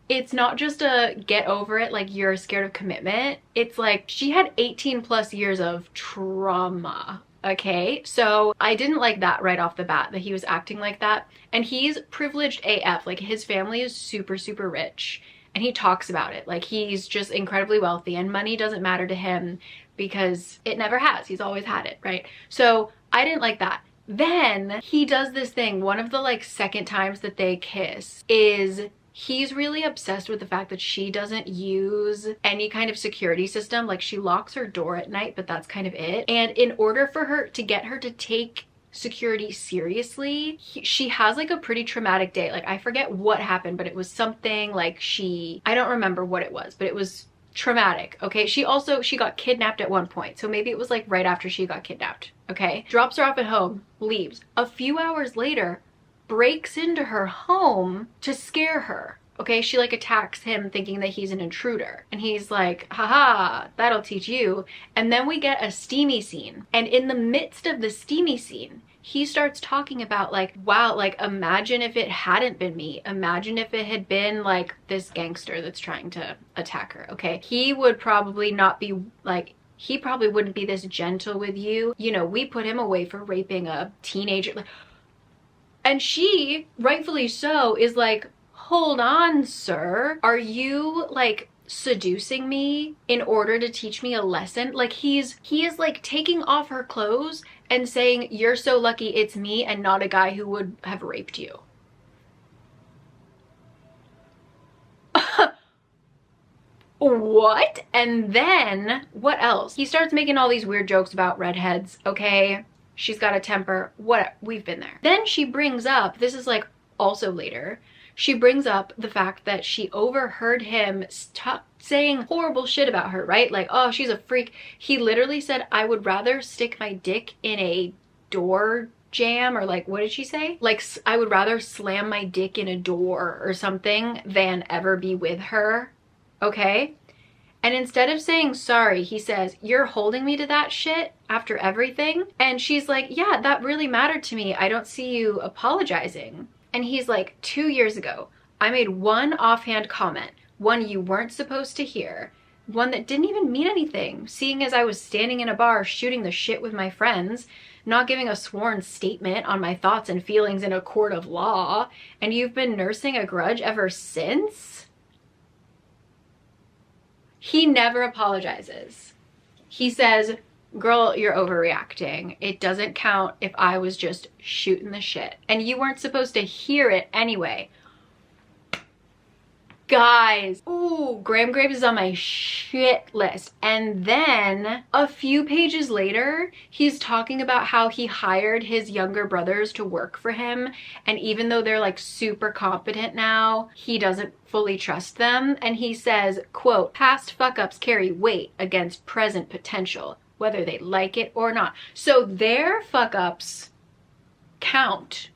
it's not just a get over it, like you're scared of commitment. It's like she had 18 plus years of trauma. Okay, so I didn't like that right off the bat, that he was acting like that. And he's privileged AF, like his family is super, super rich. And he talks about it, like he's just incredibly wealthy, and money doesn't matter to him because it never has. He's always had it, right? So I didn't like that. Then he does this thing, one of the like second times that they kiss is he's really obsessed with the fact that she doesn't use any kind of security system. Like she locks her door at night, but that's kind of it. And in order for her to get her to take security seriously, she has like a pretty traumatic day. Like I forget what happened, but it was something like I don't remember what it was, but it was traumatic. Okay, she got kidnapped at one point, so maybe it was like right after she got kidnapped. Okay, drops her off at home, leaves. A few hours later, breaks into her home to scare her. Okay, she like attacks him thinking that he's an intruder, and he's like, haha, that'll teach you. And then we get a steamy scene, and in the midst of the steamy scene, he starts talking about like, wow, like imagine if it hadn't been me, imagine if it had been like this gangster that's trying to attack her. Okay, he would probably not be like, he probably wouldn't be this gentle with you, you know, we put him away for raping a teenager. And she, rightfully so, is like, hold on, sir. Are you like seducing me in order to teach me a lesson? Like he is like taking off her clothes and saying, you're so lucky it's me and not a guy who would have raped you. What? And then what else? He starts making all these weird jokes about redheads. Okay, she's got a temper, what, we've been there. Then she brings up, this is like also later, she brings up the fact that she overheard him saying horrible shit about her, right? Like, oh, she's a freak. He literally said, I would rather stick my dick in a door jam, or like, what did she say? Like, I would rather slam my dick in a door or something than ever be with her. Okay? And instead of saying sorry, he says, you're holding me to that shit after everything? And she's like, yeah, that really mattered to me. I don't see you apologizing. And he's like, 2 years ago, I made one offhand comment, one you weren't supposed to hear, one that didn't even mean anything, seeing as I was standing in a bar shooting the shit with my friends, not giving a sworn statement on my thoughts and feelings in a court of law, and you've been nursing a grudge ever since? He never apologizes. He says, girl, you're overreacting. It doesn't count if I was just shooting the shit. And you weren't supposed to hear it anyway. Guys, ooh, Graham Graves is on my shit list. And then a few pages later, he's talking about how he hired his younger brothers to work for him. And even though they're like super competent now, he doesn't fully trust them. And he says, quote, past fuck ups carry weight against present potential. whether they like it or not. So their fuck ups count,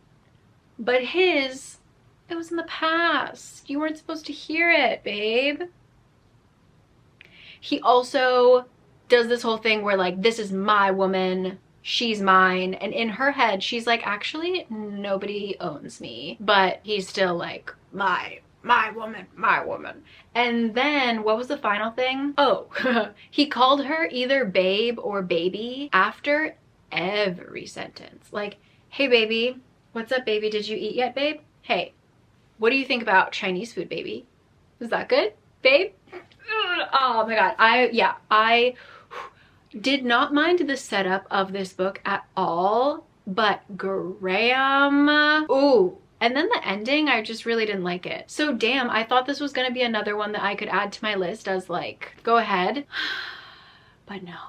but his, it was in the past. You weren't supposed to hear it, babe. He also does this whole thing where like, this is my woman, she's mine, and in her head she's like, actually nobody owns me, but he's still like, my woman, my woman. And then what was the final thing? Oh, he called her either babe or baby after every sentence. Like, hey baby, what's up baby, did you eat yet babe? Hey, what do you think about Chinese food baby? Is that good babe? Oh my god, I did not mind the setup of this book at all, but Graham, ooh. And then the ending, I just really didn't like it. So damn, I thought this was gonna be another one that I could add to my list as like, go ahead. But no.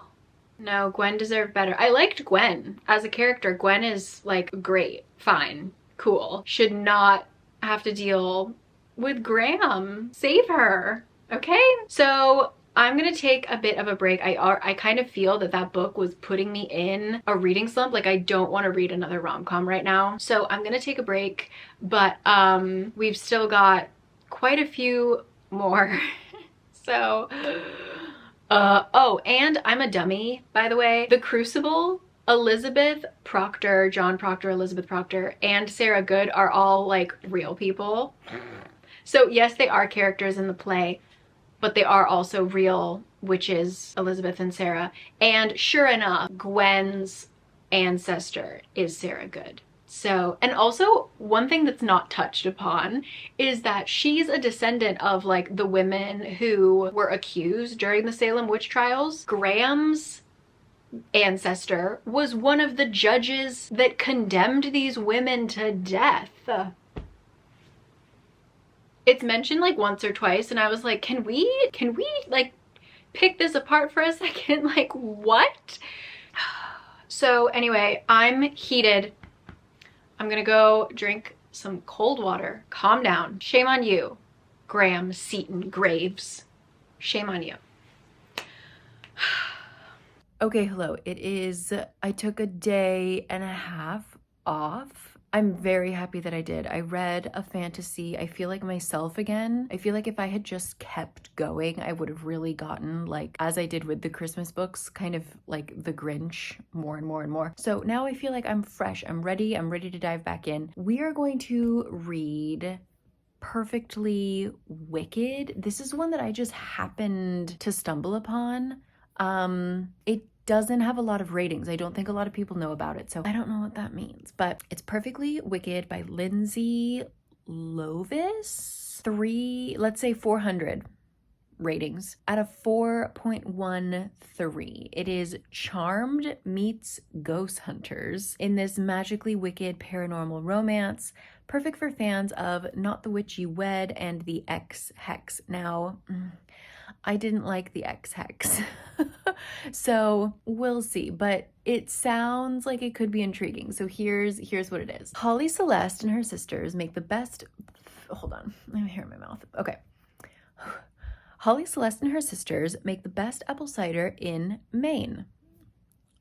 No, Gwen deserved better. I liked Gwen as a character. Gwen is like great, fine, cool. Should not have to deal with Graham. Save her, okay? So I'm gonna take a bit of a break. I kind of feel that that book was putting me in a reading slump. Like, I don't want to read another rom-com right now. So I'm gonna take a break, but we've still got quite a few more. So, oh, and I'm a dummy, by the way. The Crucible, Elizabeth Proctor, John Proctor, Elizabeth Proctor, and Sarah Good are all like real people. So yes, they are characters in the play, but they are also real witches, Elizabeth and Sarah. And sure enough, Gwen's ancestor is Sarah Good. So, and also one thing that's not touched upon is that she's a descendant of like the women who were accused during the Salem witch trials. Graham's ancestor was one of the judges that condemned these women to death. It's mentioned like once or twice and I was like, can we like pick this apart for a second? Like, what? So anyway, I'm heated. I'm gonna go drink some cold water, calm down. Shame on you, Graham Seton Graves. Shame on you. Okay, hello. I took a day and a half off. I'm very happy that I did. I read a fantasy. I feel like myself again. I feel like if I had just kept going, I would have really gotten, like, as I did with the Christmas books, kind of like the Grinch, more and more and more. So now I feel like I'm fresh. I'm ready to dive back in. We are going to read Perfectly Wicked. This is one that I just happened to stumble upon. It doesn't have a lot of ratings. I don't think a lot of people know about it, so I don't know what that means, but it's Perfectly Wicked by Lindsay Lovis. 400 ratings out of 4.13. It is Charmed meets Ghost Hunters in this magically wicked paranormal romance, perfect for fans of Not the Witch You Wed and The Ex-Hex. Now, I didn't like The Ex-Hex, so we'll see, but it sounds like it could be intriguing. So here's what it is. Holly Celeste and her sisters make the best, hold on, I have hair in my mouth. Okay. Holly Celeste and her sisters make the best apple cider in Maine.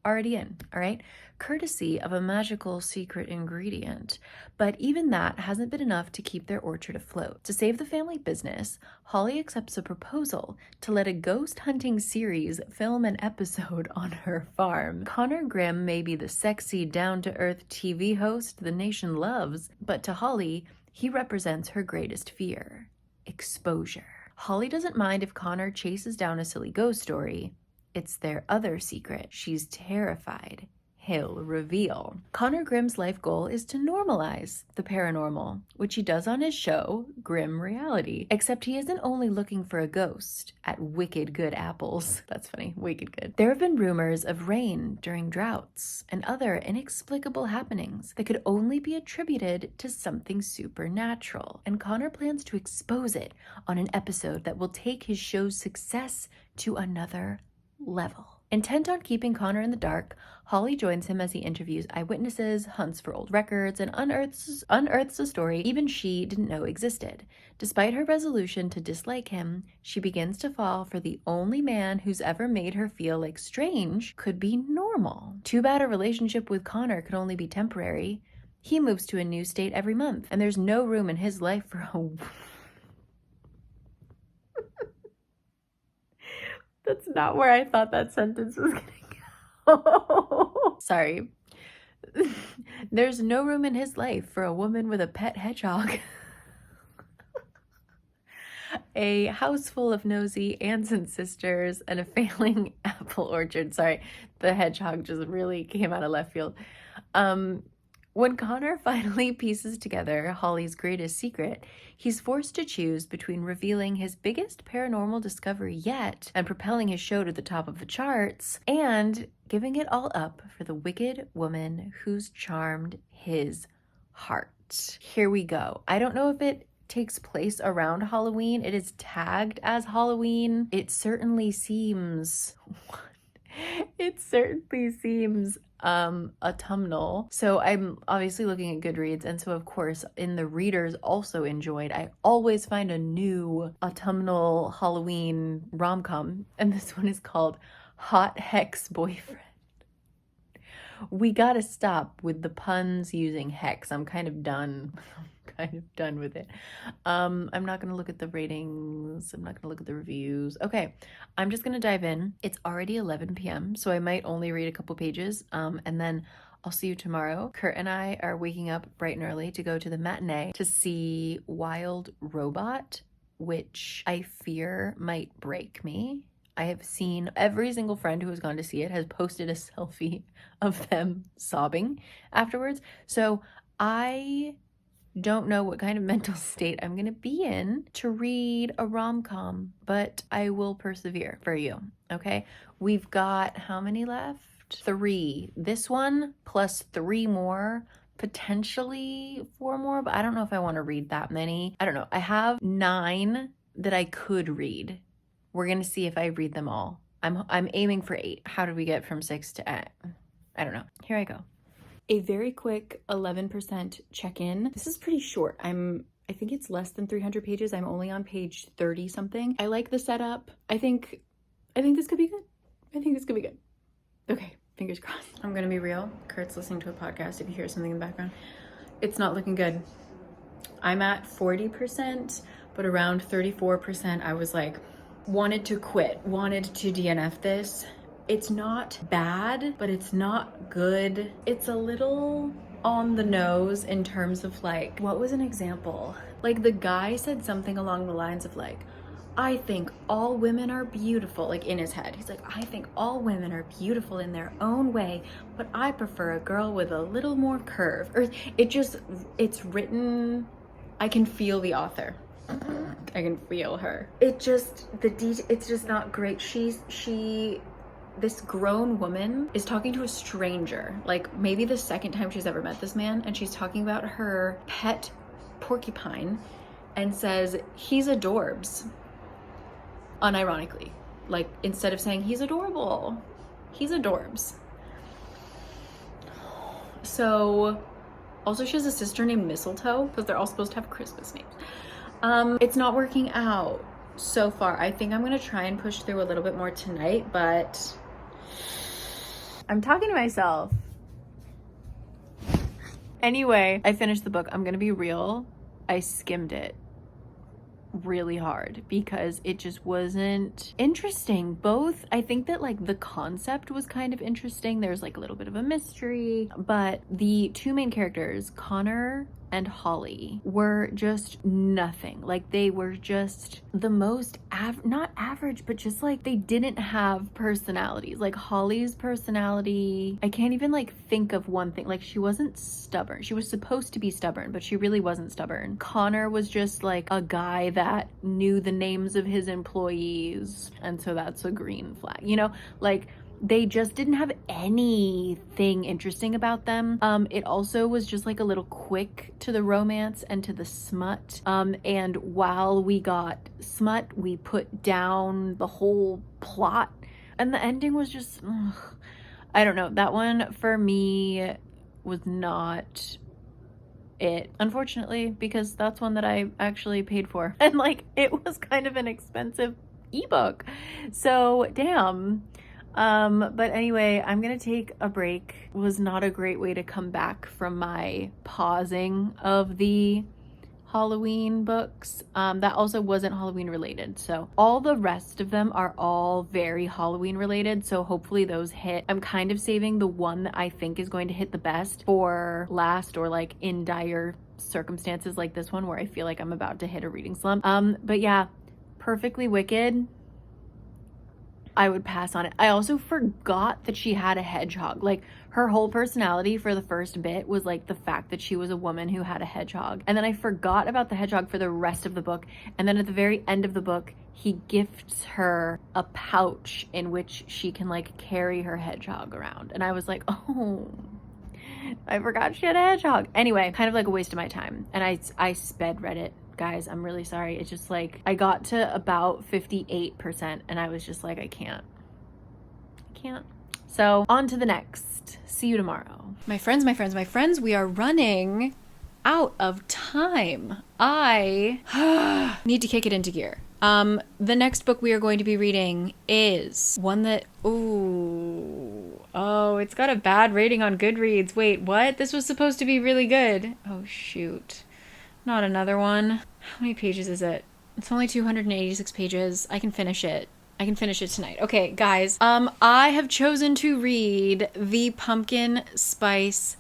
Already in, all right? Courtesy of a magical secret ingredient. But even that hasn't been enough to keep their orchard afloat. To save the family business, Holly accepts a proposal to let a ghost hunting series film an episode on her farm. Connor Grimm may be the sexy, down-to-earth TV host the nation loves, but to Holly, he represents her greatest fear: exposure. Holly doesn't mind if Connor chases down a silly ghost story. It's their other secret she's terrified he'll reveal. Connor Grimm's life goal is to normalize the paranormal, which he does on his show, Grim Reality. Except he isn't only looking for a ghost at Wicked Good Apples. That's funny, Wicked Good. There have been rumors of rain during droughts and other inexplicable happenings that could only be attributed to something supernatural. And Connor plans to expose it on an episode that will take his show's success to another level. Intent on keeping Connor in the dark, Holly joins him as he interviews eyewitnesses, hunts for old records, and unearths a story even she didn't know existed. Despite her resolution to dislike him, she begins to fall for the only man who's ever made her feel like strange could be normal. Too bad a relationship with Connor could only be temporary. He moves to a new state every month, and there's no room in his life for a... That's not where I thought that sentence was gonna go. Sorry. There's no room in his life for a woman with a pet hedgehog. A house full of nosy aunts and sisters and a failing apple orchard. Sorry, the hedgehog just really came out of left field. When Connor finally pieces together Holly's greatest secret, he's forced to choose between revealing his biggest paranormal discovery yet and propelling his show to the top of the charts, and giving it all up for the wicked woman who's charmed his heart. Here we go. I don't know if it takes place around Halloween. It is tagged as Halloween. It certainly seems... autumnal. So I'm obviously looking at Goodreads, and so of course in the readers also enjoyed, I always find a new autumnal Halloween rom-com, and this one is called Hot Hex Boyfriend. We gotta stop with the puns using hex. I'm kind of done. With it. I'm not gonna look at the ratings. I'm not gonna look at the reviews. Okay, I'm just gonna dive in. It's already 11 p.m., so I might only read a couple pages, and then I'll see you tomorrow. Kurt and I are waking up bright and early to go to the matinee to see Wild Robot, which I fear might break me. I have seen every single friend who has gone to see it has posted a selfie of them sobbing afterwards. So I don't know what kind of mental state I'm gonna be in to read a rom-com, but I will persevere for you, okay? We've got how many left? 3. This one plus 3 more, potentially 4 more, but I don't know if I want to read that many. I don't know. I have 9 that I could read. We're gonna see if I read them all. I'm aiming for 8. How did we get from 6 to 8? I don't know. Here I go. A very quick 11% check-in. This is pretty short. I think it's less than 300 pages. I'm only on page 30 something. I like the setup. I think this could be good. Okay, fingers crossed. I'm gonna be real. Kurt's listening to a podcast. If you hear something in the background, it's not looking good. I'm at 40%, but around 34%, I was like, wanted to quit, wanted to DNF this. It's not bad, but it's not good. It's a little on the nose in terms of like, what was an example? Like the guy said something along the lines of like, I think all women are beautiful, like in his head. He's like, I think all women are beautiful in their own way, but I prefer a girl with a little more curve. Or it's written, I can feel the author. I can feel her. It's just not great. This grown woman is talking to a stranger, like maybe the second time she's ever met this man, and she's talking about her pet porcupine and says, he's adorbs. Unironically. Like, instead of saying, he's adorable, he's adorbs. So, also she has a sister named Mistletoe, because they're all supposed to have Christmas names. It's not working out so far. I think I'm gonna try and push through a little bit more tonight, but I'm talking to myself. Anyway, I finished the book. I'm gonna be real. I skimmed it really hard because it just wasn't interesting. Both, I think that like the concept was kind of interesting. There's like a little bit of a mystery, but the 2 main characters, Connor and Holly, were just nothing. Like they were just the most not average, but just like they didn't have personalities. Like Holly's personality, I can't even like think of one thing. Like she wasn't stubborn. She was supposed to be stubborn, but she really wasn't stubborn. Connor was just like a guy that knew the names of his employees, and so that's a green flag, you know? Like they just didn't have anything interesting about them. It also was just like a little quick to the romance and to the smut. And while we got smut, we put down the whole plot And the ending was just, ugh. I don't know. That one for me was not it, unfortunately, because that's one that I actually paid for. And like, it was kind of an expensive ebook. So damn. But anyway, I'm gonna take a break. It was not a great way to come back from my pausing of the Halloween books. That also wasn't Halloween related. So all the rest of them are all very Halloween related. So hopefully those hit. I'm kind of saving the one that I think is going to hit the best for last, or like in dire circumstances like this one where I feel like I'm about to hit a reading slump. But yeah, Perfectly Wicked, I would pass on it. I also forgot that she had a hedgehog. Like, her whole personality for the first bit was like the fact that she was a woman who had a hedgehog. And then I forgot about the hedgehog for the rest of the book. And then at the very end of the book, he gifts her a pouch in which she can like carry her hedgehog around. And I was like, oh, I forgot she had a hedgehog. Anyway, kind of like a waste of my time. And I sped read it. Guys, I'm really sorry. It's just like, I got to about 58% and I was just like, I can't. So on to the next. See you tomorrow. My friends, we are running out of time. I need to kick it into gear. The next book we are going to be reading is one that, it's got a bad rating on Goodreads. Wait, what? This was supposed to be really good. Oh, shoot. Not another one. How many pages is it? It's only 286 pages. I can finish it. Tonight. Okay, guys. I have chosen to read The Pumpkin Spice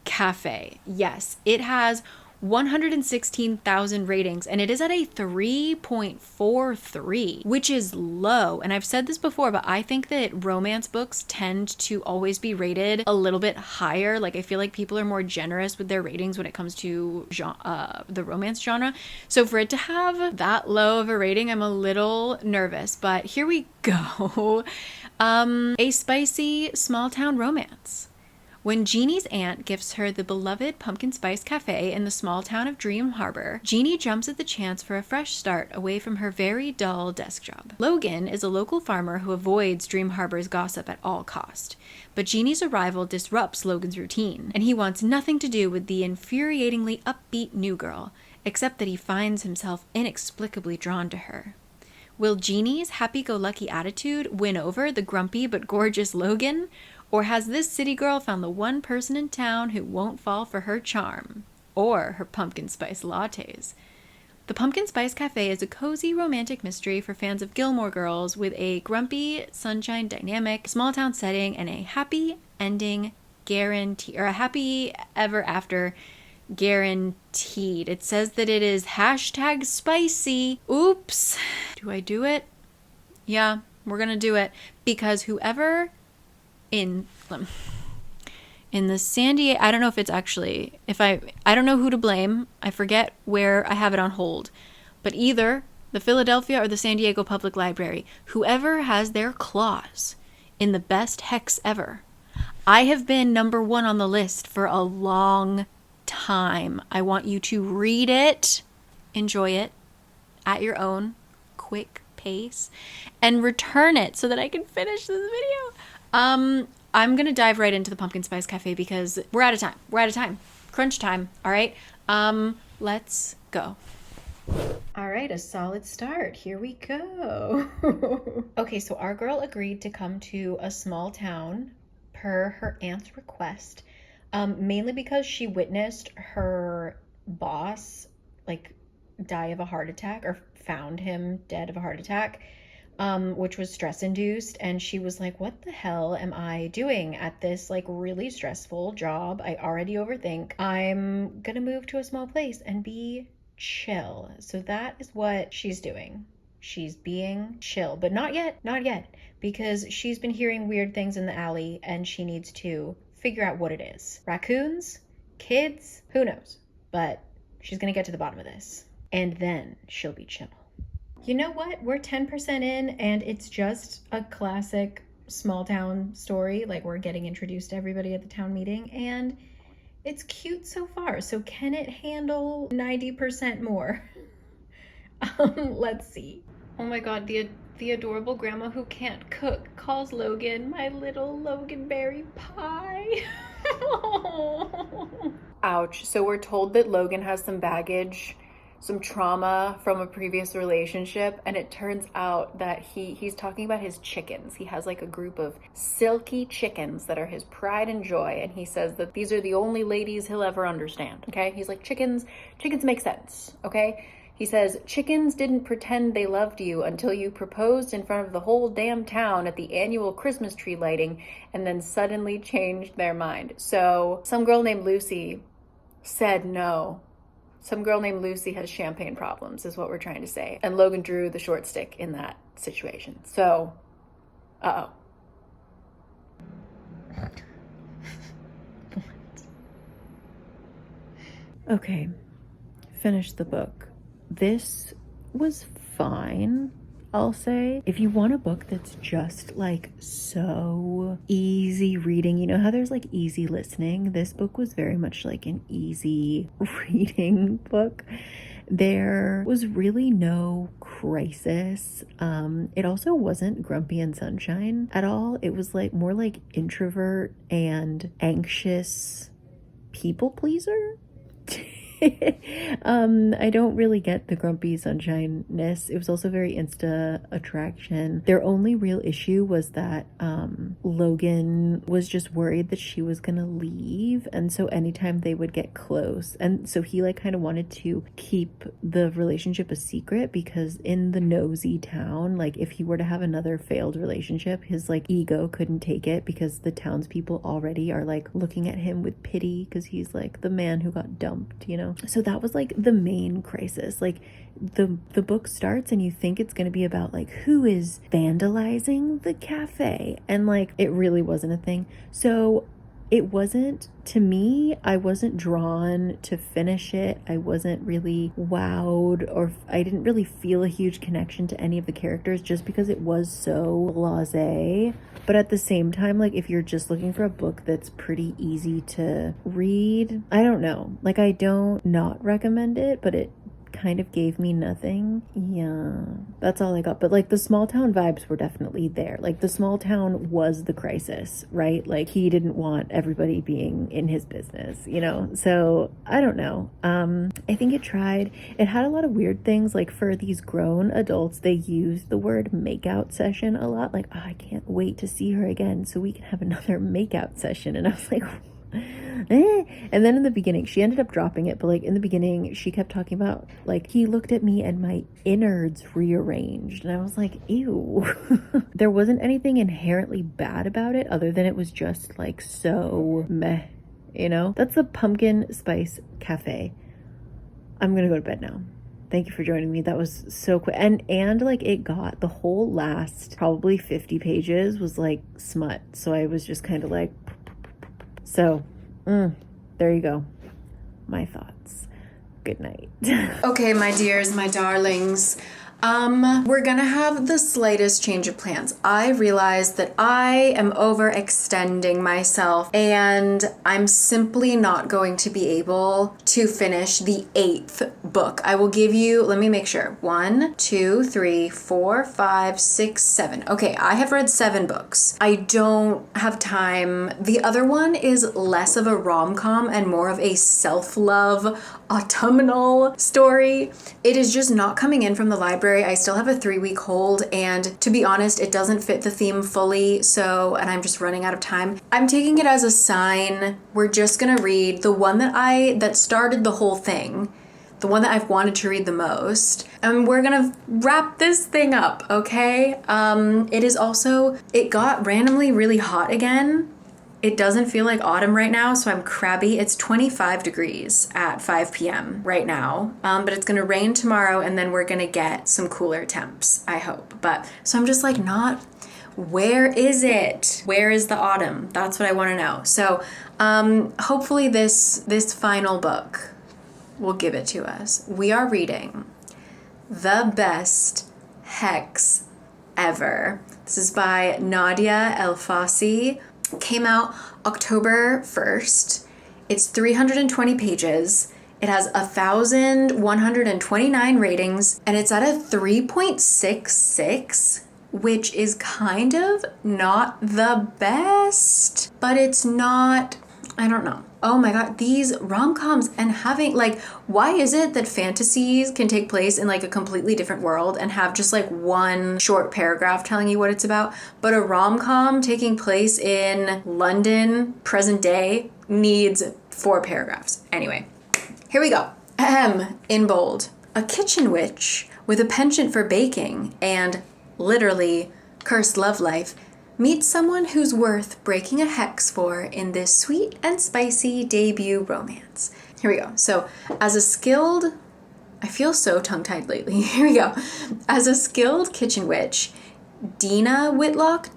Cafe. Yes, it has 116,000 ratings and it is at a 3.43, which is low. And I've said this before, but I think that romance books tend to always be rated a little bit higher. Like, I feel like people are more generous with their ratings when it comes to the romance genre. So for it to have that low of a rating, I'm a little nervous, but here we go. A spicy small town romance. When Jeannie's aunt gifts her the beloved Pumpkin Spice Cafe in the small town of Dream Harbor, Jeannie jumps at the chance for a fresh start away from her very dull desk job. Logan is a local farmer who avoids Dream Harbor's gossip at all cost. But Jeannie's arrival disrupts Logan's routine, and he wants nothing to do with the infuriatingly upbeat new girl, except that he finds himself inexplicably drawn to her. Will Jeannie's happy-go-lucky attitude win over the grumpy but gorgeous Logan? Or has this city girl found the one person in town who won't fall for her charm? Or her pumpkin spice lattes? The Pumpkin Spice Cafe is a cozy romantic mystery for fans of Gilmore Girls with a grumpy sunshine dynamic, small town setting, and a happy ending guarantee, or a happy ever after guaranteed. It says that it is #spicy. Oops. Do I do it? Yeah, we're gonna do it because whoever in the San Diego, I don't know if it's actually, I don't know who to blame. I forget where I have it on hold, but either the Philadelphia or the San Diego Public Library, whoever has their claws in the best hex ever. I have been number 1 on the list for a long time. I want you to read it, enjoy it at your own quick pace, and return it so that I can finish this video. I'm going to dive right into the Pumpkin Spice Cafe because we're out of time. Crunch time. All right. Let's go. All right, a solid start. Here we go. Okay, so our girl agreed to come to a small town per her aunt's request, mainly because she witnessed her boss die of a heart attack, or found him dead of a heart attack. Which was stress induced, and she was like, what the hell am I doing at this really stressful job I already overthink? I'm gonna move to a small place and be chill. So that is what she's doing. She's being chill, but not yet, because she's been hearing weird things in the alley and she needs to figure out what it is. Raccoons? Kids? Who knows? But she's gonna get to the bottom of this, and then she'll be chill. You know what? We're 10% in and it's just a classic small town story. We're getting introduced to everybody at the town meeting and it's cute so far. So can it handle 90% more? Let's see. Oh my God, The adorable grandma who can't cook calls Logan my little Loganberry pie. Ouch. So we're told that Logan has some baggage, some trauma from a previous relationship, and it turns out that he's talking about his chickens. He has like a group of silky chickens that are his pride and joy, and he says that these are the only ladies he'll ever understand. Okay, he's like, chickens make sense. Okay, he says, chickens didn't pretend they loved you until you proposed in front of the whole damn town at the annual Christmas tree lighting, and then suddenly changed their mind. So some girl named Lucy said no. Some girl named Lucy has champagne problems, is what we're trying to say. And Logan drew the short stick in that situation. So, uh-oh. Okay, finished the book. This was fine, I'll say. If you want a book that's just like so easy reading, you know how there's like easy listening? This book was very much like an easy reading book. There was really no crisis. It also wasn't Grumpy and Sunshine at all. It was like more like introvert and anxious people pleaser. I don't really get the Grumpy Sunshine-ness. It was also very insta attraction. Their only real issue was that Logan was just worried that she was gonna leave, and so anytime they would get close, and so he like kind of wanted to keep the relationship a secret, because in the nosy town, like if he were to have another failed relationship, his like ego couldn't take it, because the townspeople already are like looking at him with pity because he's like the man who got dumped, you know? So that was like the main crisis. Like the book starts and you think it's going to be about like who is vandalizing the cafe, and like it really wasn't a thing. So it wasn't, to me, I wasn't drawn to finish it. I wasn't really wowed, or I didn't really feel a huge connection to any of the characters just because it was so blasé. But at the same time, like if you're just looking for a book that's pretty easy to read, I don't know. Like I don't not recommend it, but it kind of gave me nothing. Yeah, that's all I got. But like the small town vibes were definitely there. Like the small town was the crisis, right? Like he didn't want everybody being in his business, you know? So I don't know. I think it tried. It had a lot of weird things. Like for these grown adults, they used the word makeout session a lot. Like, oh, I can't wait to see her again so we can have another makeout session. And I was like, and then in the beginning she ended up dropping it, but like in the beginning she kept talking about like he looked at me and my innards rearranged, and I was like, ew. There wasn't anything inherently bad about it other than it was just like so meh, you know? That's the Pumpkin Spice Cafe. I'm gonna go to bed now. Thank you for joining me. That was so quick. And like it got the whole last probably 50 pages was like smut, so I was just kind of like, so, there you go. My thoughts. Good night. Okay, my dears, my darlings. We're gonna have the slightest change of plans. I realized that I am overextending myself and I'm simply not going to be able to finish the 8th book. I will give you, let me make sure. 1, 2, 3, 4, 5, 6, 7. Okay, I have read 7 books. I don't have time. The other one is less of a rom-com and more of a self-love autumnal story. It is just not coming in from the library. I still have a 3-week hold, and to be honest, it doesn't fit the theme fully, so, and I'm just running out of time. I'm taking it as a sign. We're just gonna read the one that started the whole thing, the one that I've wanted to read the most, and we're gonna wrap this thing up, okay? It got randomly really hot again. It doesn't feel like autumn right now, so I'm crabby. It's 25 degrees at 5 p.m. right now, but it's gonna rain tomorrow, and then we're gonna get some cooler temps, I hope. But so I'm just like, where is it? Where is the autumn? That's what I want to know. So hopefully this final book will give it to us. We are reading The Best Hex Ever. This is by Nadia El-Fassi. Came out October 1st. It's 320 pages. It has 1,129 ratings, and it's at a 3.66 which is kind of not the best, but it's not, I don't know. Oh my god, these rom-coms and having like, why is it that fantasies can take place in like a completely different world and have just like one short paragraph telling you what it's about, but a rom-com taking place in London, present day, needs 4 paragraphs. Anyway, here we go. In bold. A kitchen witch with a penchant for baking and literally cursed love life meets someone who's worth breaking a hex for in this sweet and spicy debut romance. Here we go. So, as a skilled, I feel so tongue-tied lately. Here we go. As a skilled kitchen witch, Dina Whitlock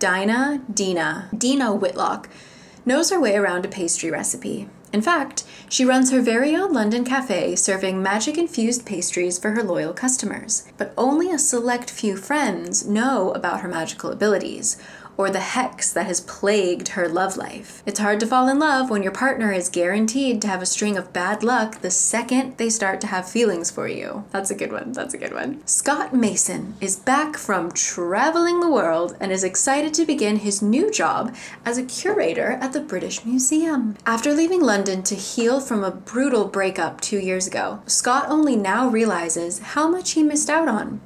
knows her way around a pastry recipe. In fact, she runs her very own London cafe serving magic-infused pastries for her loyal customers. But only a select few friends know about her magical abilities, or the hex that has plagued her love life. It's hard to fall in love when your partner is guaranteed to have a string of bad luck the second they start to have feelings for you. That's a good one. That's a good one. Scott Mason is back from traveling the world and is excited to begin his new job as a curator at the British Museum. After leaving London to heal from a brutal breakup 2 years ago, Scott only now realizes how much he missed out on.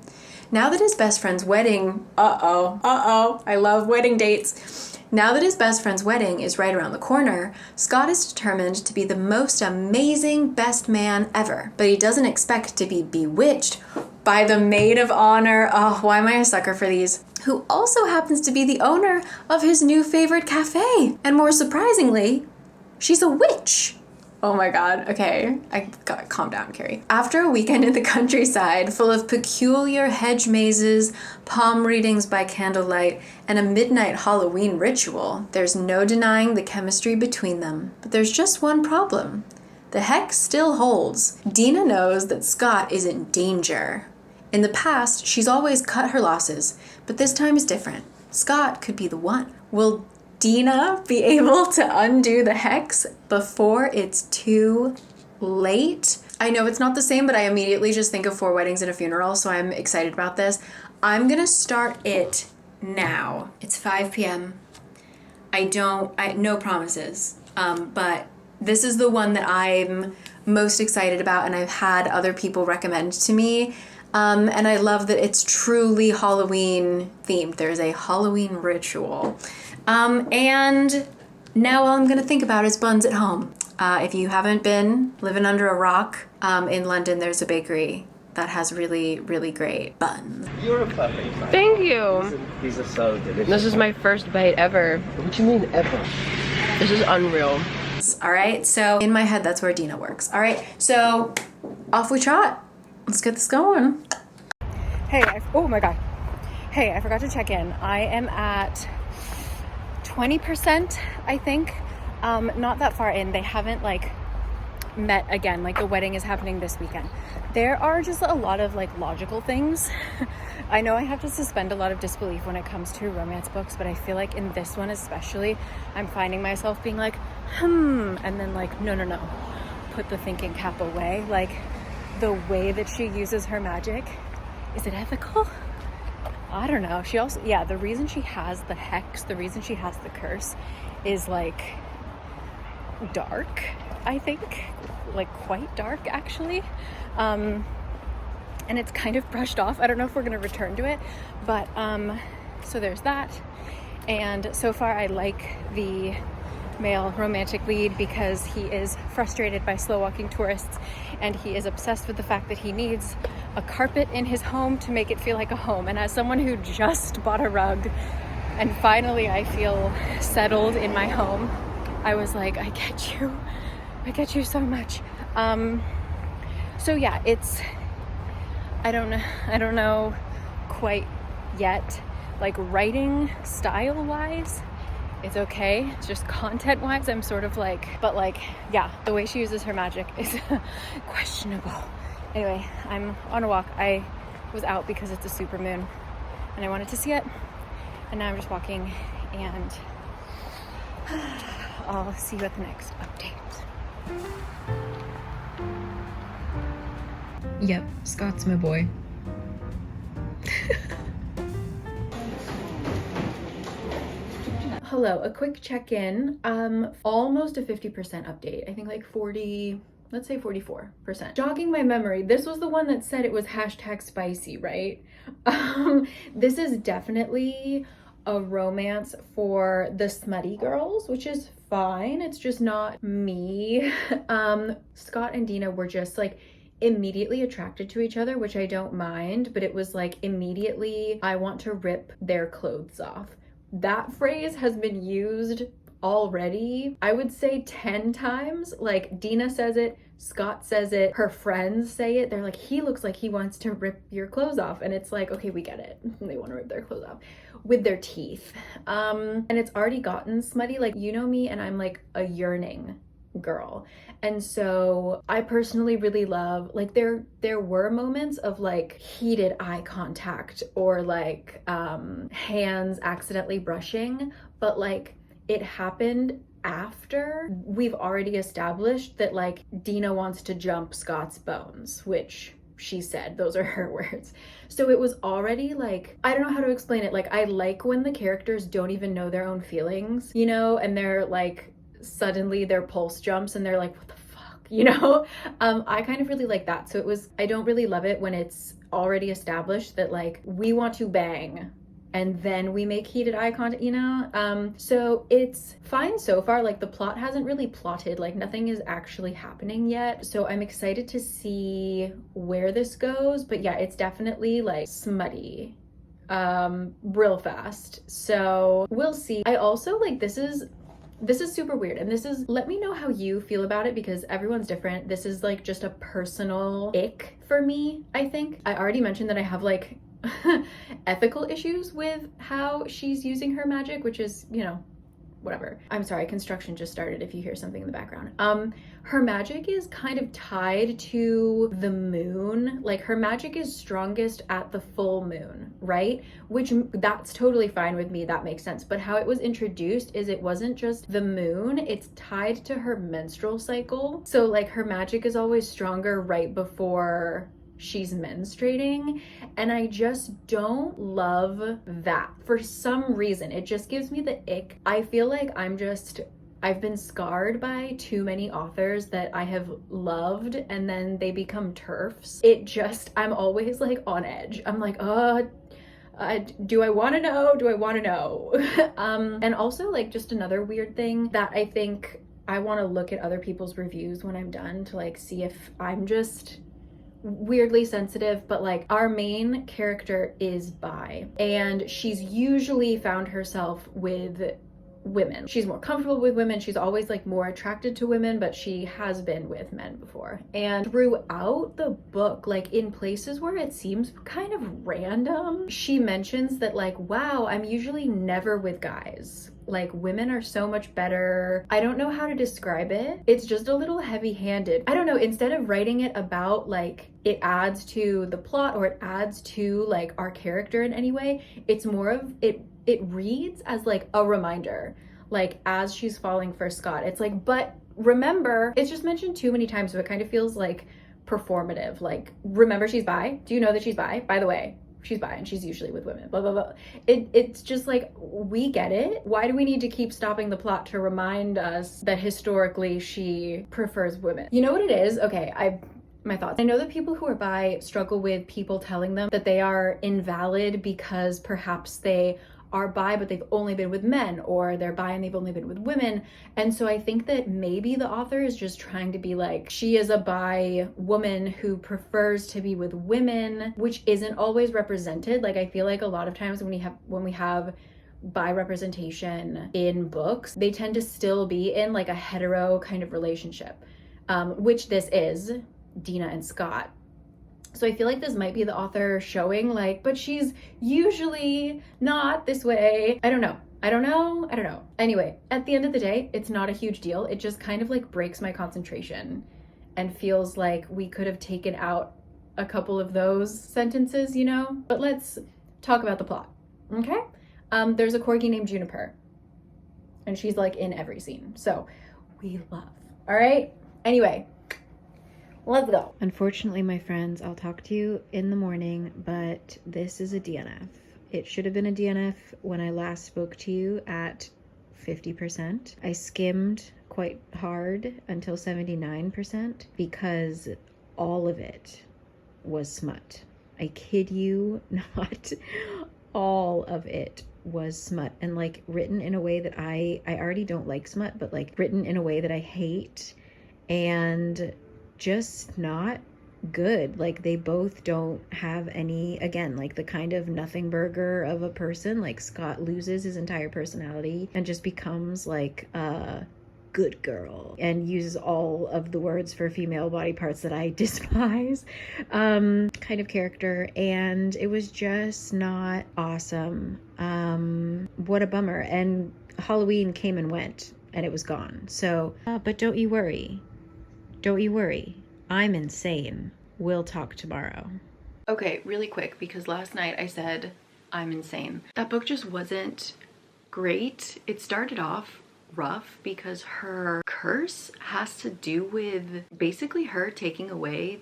Now that his best friend's wedding, I love wedding dates. Now that his best friend's wedding is right around the corner, Scott is determined to be the most amazing best man ever. But he doesn't expect to be bewitched by the maid of honor, oh, why am I a sucker for these, who also happens to be the owner of his new favorite cafe. And more surprisingly, she's a witch. Oh my god, okay. I gotta calm down, Carrie. After a weekend in the countryside full of peculiar hedge mazes, palm readings by candlelight, and a midnight Halloween ritual, there's no denying the chemistry between them. But there's just one problem. The hex still holds. Dina knows that Scott is in danger. In the past, she's always cut her losses, but this time is different. Scott could be the one. Will Dina be able to undo the hex before it's too late? I know it's not the same, but I immediately just think of 4 weddings and a funeral, so I'm excited about this. I'm gonna start it now. It's 5 p.m. No promises, but this is the one that I'm most excited about and I've had other people recommend to me. And I love that it's truly Halloween themed. There's a Halloween ritual. And now all I'm gonna think about is buns at home. If you haven't been living under a rock, in London, there's a bakery that has really, really great buns. You're a perfect fan. Thank you. These are so delicious. This is my first bite ever. What do you mean ever? This is unreal. All right, so in my head, that's where Dina works. All right, so off we trot. Let's get this going. Hey, oh my god. Hey, I forgot to check in. I am at 20%, I think. Not that far in. They haven't like met again. Like the wedding is happening this weekend. There are just a lot of like logical things. I know I have to suspend a lot of disbelief when it comes to romance books, but I feel like in this one especially, I'm finding myself being like, and then like, no. Put the thinking cap away. Like the way that she uses her magic, is it ethical? I don't know. She also, yeah, the reason she has the hex, the reason she has the curse is like dark, I think, like quite dark actually. And it's kind of brushed off. I don't know if we're going to return to it, but so there's that. And so far I like the male romantic lead because he is frustrated by slow walking tourists and he is obsessed with the fact that he needs a carpet in his home to make it feel like a home. And as someone who just bought a rug and finally I feel settled in my home, I was like, I get you so much. So yeah, it's, I don't know quite yet, like writing style wise, it's okay. It's just content wise, I'm sort of like, but like, yeah, the way she uses her magic is questionable. Anyway, I'm on a walk. I was out because it's a super moon and I wanted to see it. And now I'm just walking and I'll see you at the next update. Yep, Scott's my boy. hello, a quick check-in. Almost a 50% update. I think like 40, let's say 44%. Jogging my memory, this was the one that said it was hashtag spicy, right? This is definitely a romance for the smutty girls, which is fine. It's just not me. Scott and Dina were just like immediately attracted to each other, which I don't mind, but it was like immediately, I want to rip their clothes off. That phrase has been used already, I would say 10 times. Like Dina says it, Scott says it, her friends say it. They're like, he looks like he wants to rip your clothes off. And it's like, okay, we get it. They want to rip their clothes off with their teeth. And it's already gotten smutty. Like, you know me, and I'm like a yearning girl. And so I personally really love, like, there were moments of like heated eye contact or like hands accidentally brushing, but like it happened after we've already established that like Dina wants to jump Scott's bones, which she said, those are her words. So it was already like, I don't know how to explain it. Like, I like when the characters don't even know their own feelings, you know, and they're like, suddenly their pulse jumps and they're like, what the fuck, you know? I kind of really like that. So it was, I don't really love it when it's already established that like, we want to bang and then we make heated eye contact, you know? So it's fine so far. Like the plot hasn't really plotted, like nothing is actually happening yet. So I'm excited to see where this goes. But yeah, it's definitely like smutty, real fast. So we'll see. I also like, this is super weird. And this is, let me know how you feel about it because everyone's different. This is like just a personal ick for me, I think. I already mentioned that I have like ethical issues with how she's using her magic, which is, you know, whatever. I'm sorry, construction just started if you hear something in the background. Her magic is kind of tied to the moon. Like her magic is strongest at the full moon, right? Which that's totally fine with me, that makes sense. But how it was introduced is it wasn't just the moon, it's tied to her menstrual cycle. So like her magic is always stronger right before she's menstruating, and I just don't love that for some reason. It just gives me the ick. I feel like I've been scarred by too many authors that I have loved and then they become TERFs. I'm always like on edge. I'm like, do I want to know? Do I want to know? And also like just another weird thing that I think I want to look at other people's reviews when I'm done to like see if I'm just weirdly sensitive, but like our main character is bi and she's usually found herself with women. She's more comfortable with women. She's always like more attracted to women, but she has been with men before. And throughout the book, like in places where it seems kind of random, she mentions that like, wow, I'm usually never with guys. Like women are so much better. I don't know how to describe it. It's just a little heavy-handed. I don't know, instead of writing it about like it adds to the plot or it adds to like our character in any way, it's more of it reads as like a reminder, like as she's falling for Scott. It's like, but remember, it's just mentioned too many times, so it kind of feels like performative. Like, remember she's bi? Do you know that she's bi? By the way, she's bi and she's usually with women, blah, blah, blah. It's just like, we get it. Why do we need to keep stopping the plot to remind us that historically she prefers women? You know what it is? Okay, my thoughts. I know that people who are bi struggle with people telling them that they are invalid because perhaps they are bi but they've only been with men, or they're bi and they've only been with women. And so I think that maybe the author is just trying to be like, she is a bi woman who prefers to be with women, which isn't always represented. Like I feel like a lot of times when we have bi representation in books, they tend to still be in like a hetero kind of relationship, which this is, Dina and Scott. So I feel like this might be the author showing like, but she's usually not this way. I don't know. Anyway, at the end of the day, it's not a huge deal. It just kind of like breaks my concentration and feels like we could have taken out a couple of those sentences, you know? But let's talk about the plot, okay? There's a corgi named Juniper and she's like in every scene. So we love, all right? Anyway, let's go. Unfortunately, my friends, I'll talk to you in the morning, but this is a DNF. It should have been a DNF when I last spoke to you at 50%. I skimmed quite hard until 79% because all of it was smut. I kid you not, all of it was smut, and like written in a way that I already don't like smut, but like written in a way that I hate, and just not good. Like they both don't have any, again, like the kind of nothing burger of a person. Like Scott loses his entire personality and just becomes like a good girl and uses all of the words for female body parts that I despise, kind of character, and it was just not awesome. What a bummer. And Halloween came and went and it was gone. So but don't you worry, I'm insane. We'll talk tomorrow. Okay, really quick, because last night I said I'm insane. That book just wasn't great. It started off rough because her curse has to do with basically her taking away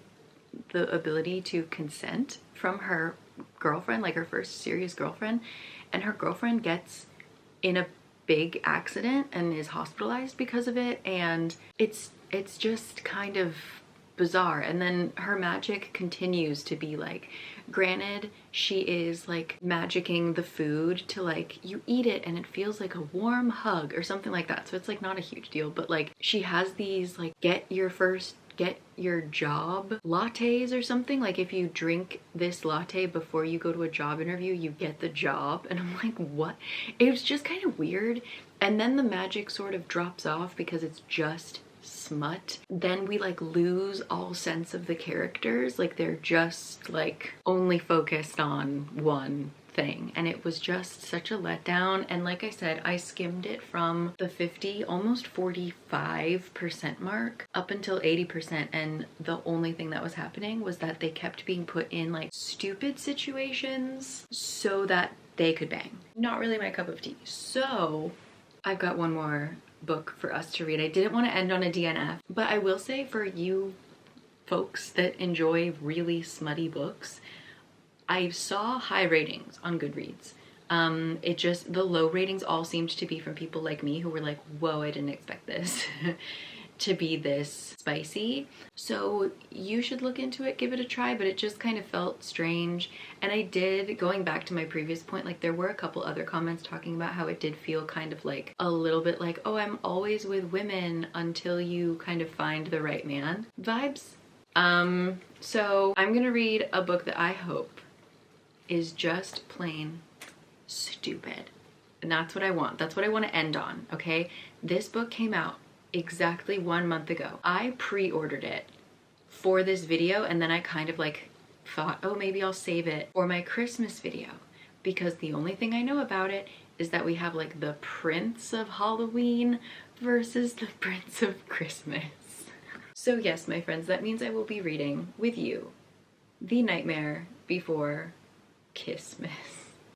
the ability to consent from her girlfriend, like her first serious girlfriend, and her girlfriend gets in a big accident and is hospitalized because of it, and it's just kind of bizarre. And then her magic continues to be like, granted, she is like magicking the food to like, you eat it and it feels like a warm hug or something like that, so it's like not a huge deal, but like she has these like get your job lattes or something, like if you drink this latte before you go to a job interview you get the job, and I'm like, what? It was just kind of weird. And then the magic sort of drops off because it's just smut. Then we like lose all sense of the characters, like they're just like only focused on one thing, and it was just such a letdown. And like I said, I skimmed it from the 50, almost 45% mark up until 80%, and the only thing that was happening was that they kept being put in like stupid situations so that they could bang. Not really my cup of tea. So I've got one more book for us to read. I didn't want to end on a DNF, but I will say, for you folks that enjoy really smutty books, I saw high ratings on Goodreads. It just, the low ratings all seemed to be from people like me who were like, whoa, I didn't expect this to be this spicy. So you should look into it, give it a try, but it just kind of felt strange. And I did, going back to my previous point, like there were a couple other comments talking about how it did feel kind of like a little bit like, oh, I'm always with women until you kind of find the right man vibes. So I'm gonna read a book that I hope is just plain stupid. And that's what I want. That's what I want to end on, okay? This book came out exactly 1 month ago. I pre-ordered it for this video, and then I kind of like thought, oh, maybe I'll save it for my Christmas video, because the only thing I know about it is that we have like the Prince of Halloween versus the Prince of Christmas. So yes, my friends, that means I will be reading with you The Nightmare Before Kissmas.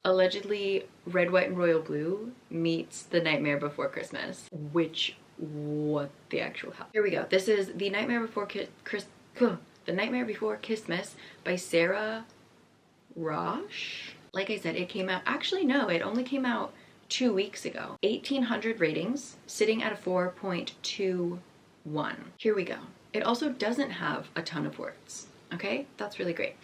Allegedly, Red, White, and Royal Blue meets The Nightmare Before Christmas, which, what the actual hell? Here we go. This is The Nightmare Before The Nightmare Before Kissmas by Sarah Rosh. Like I said, it came out, actually no, it only came out 2 weeks ago. 1,800 ratings, sitting at a 4.21. Here we go. It also doesn't have a ton of words, okay? That's really great.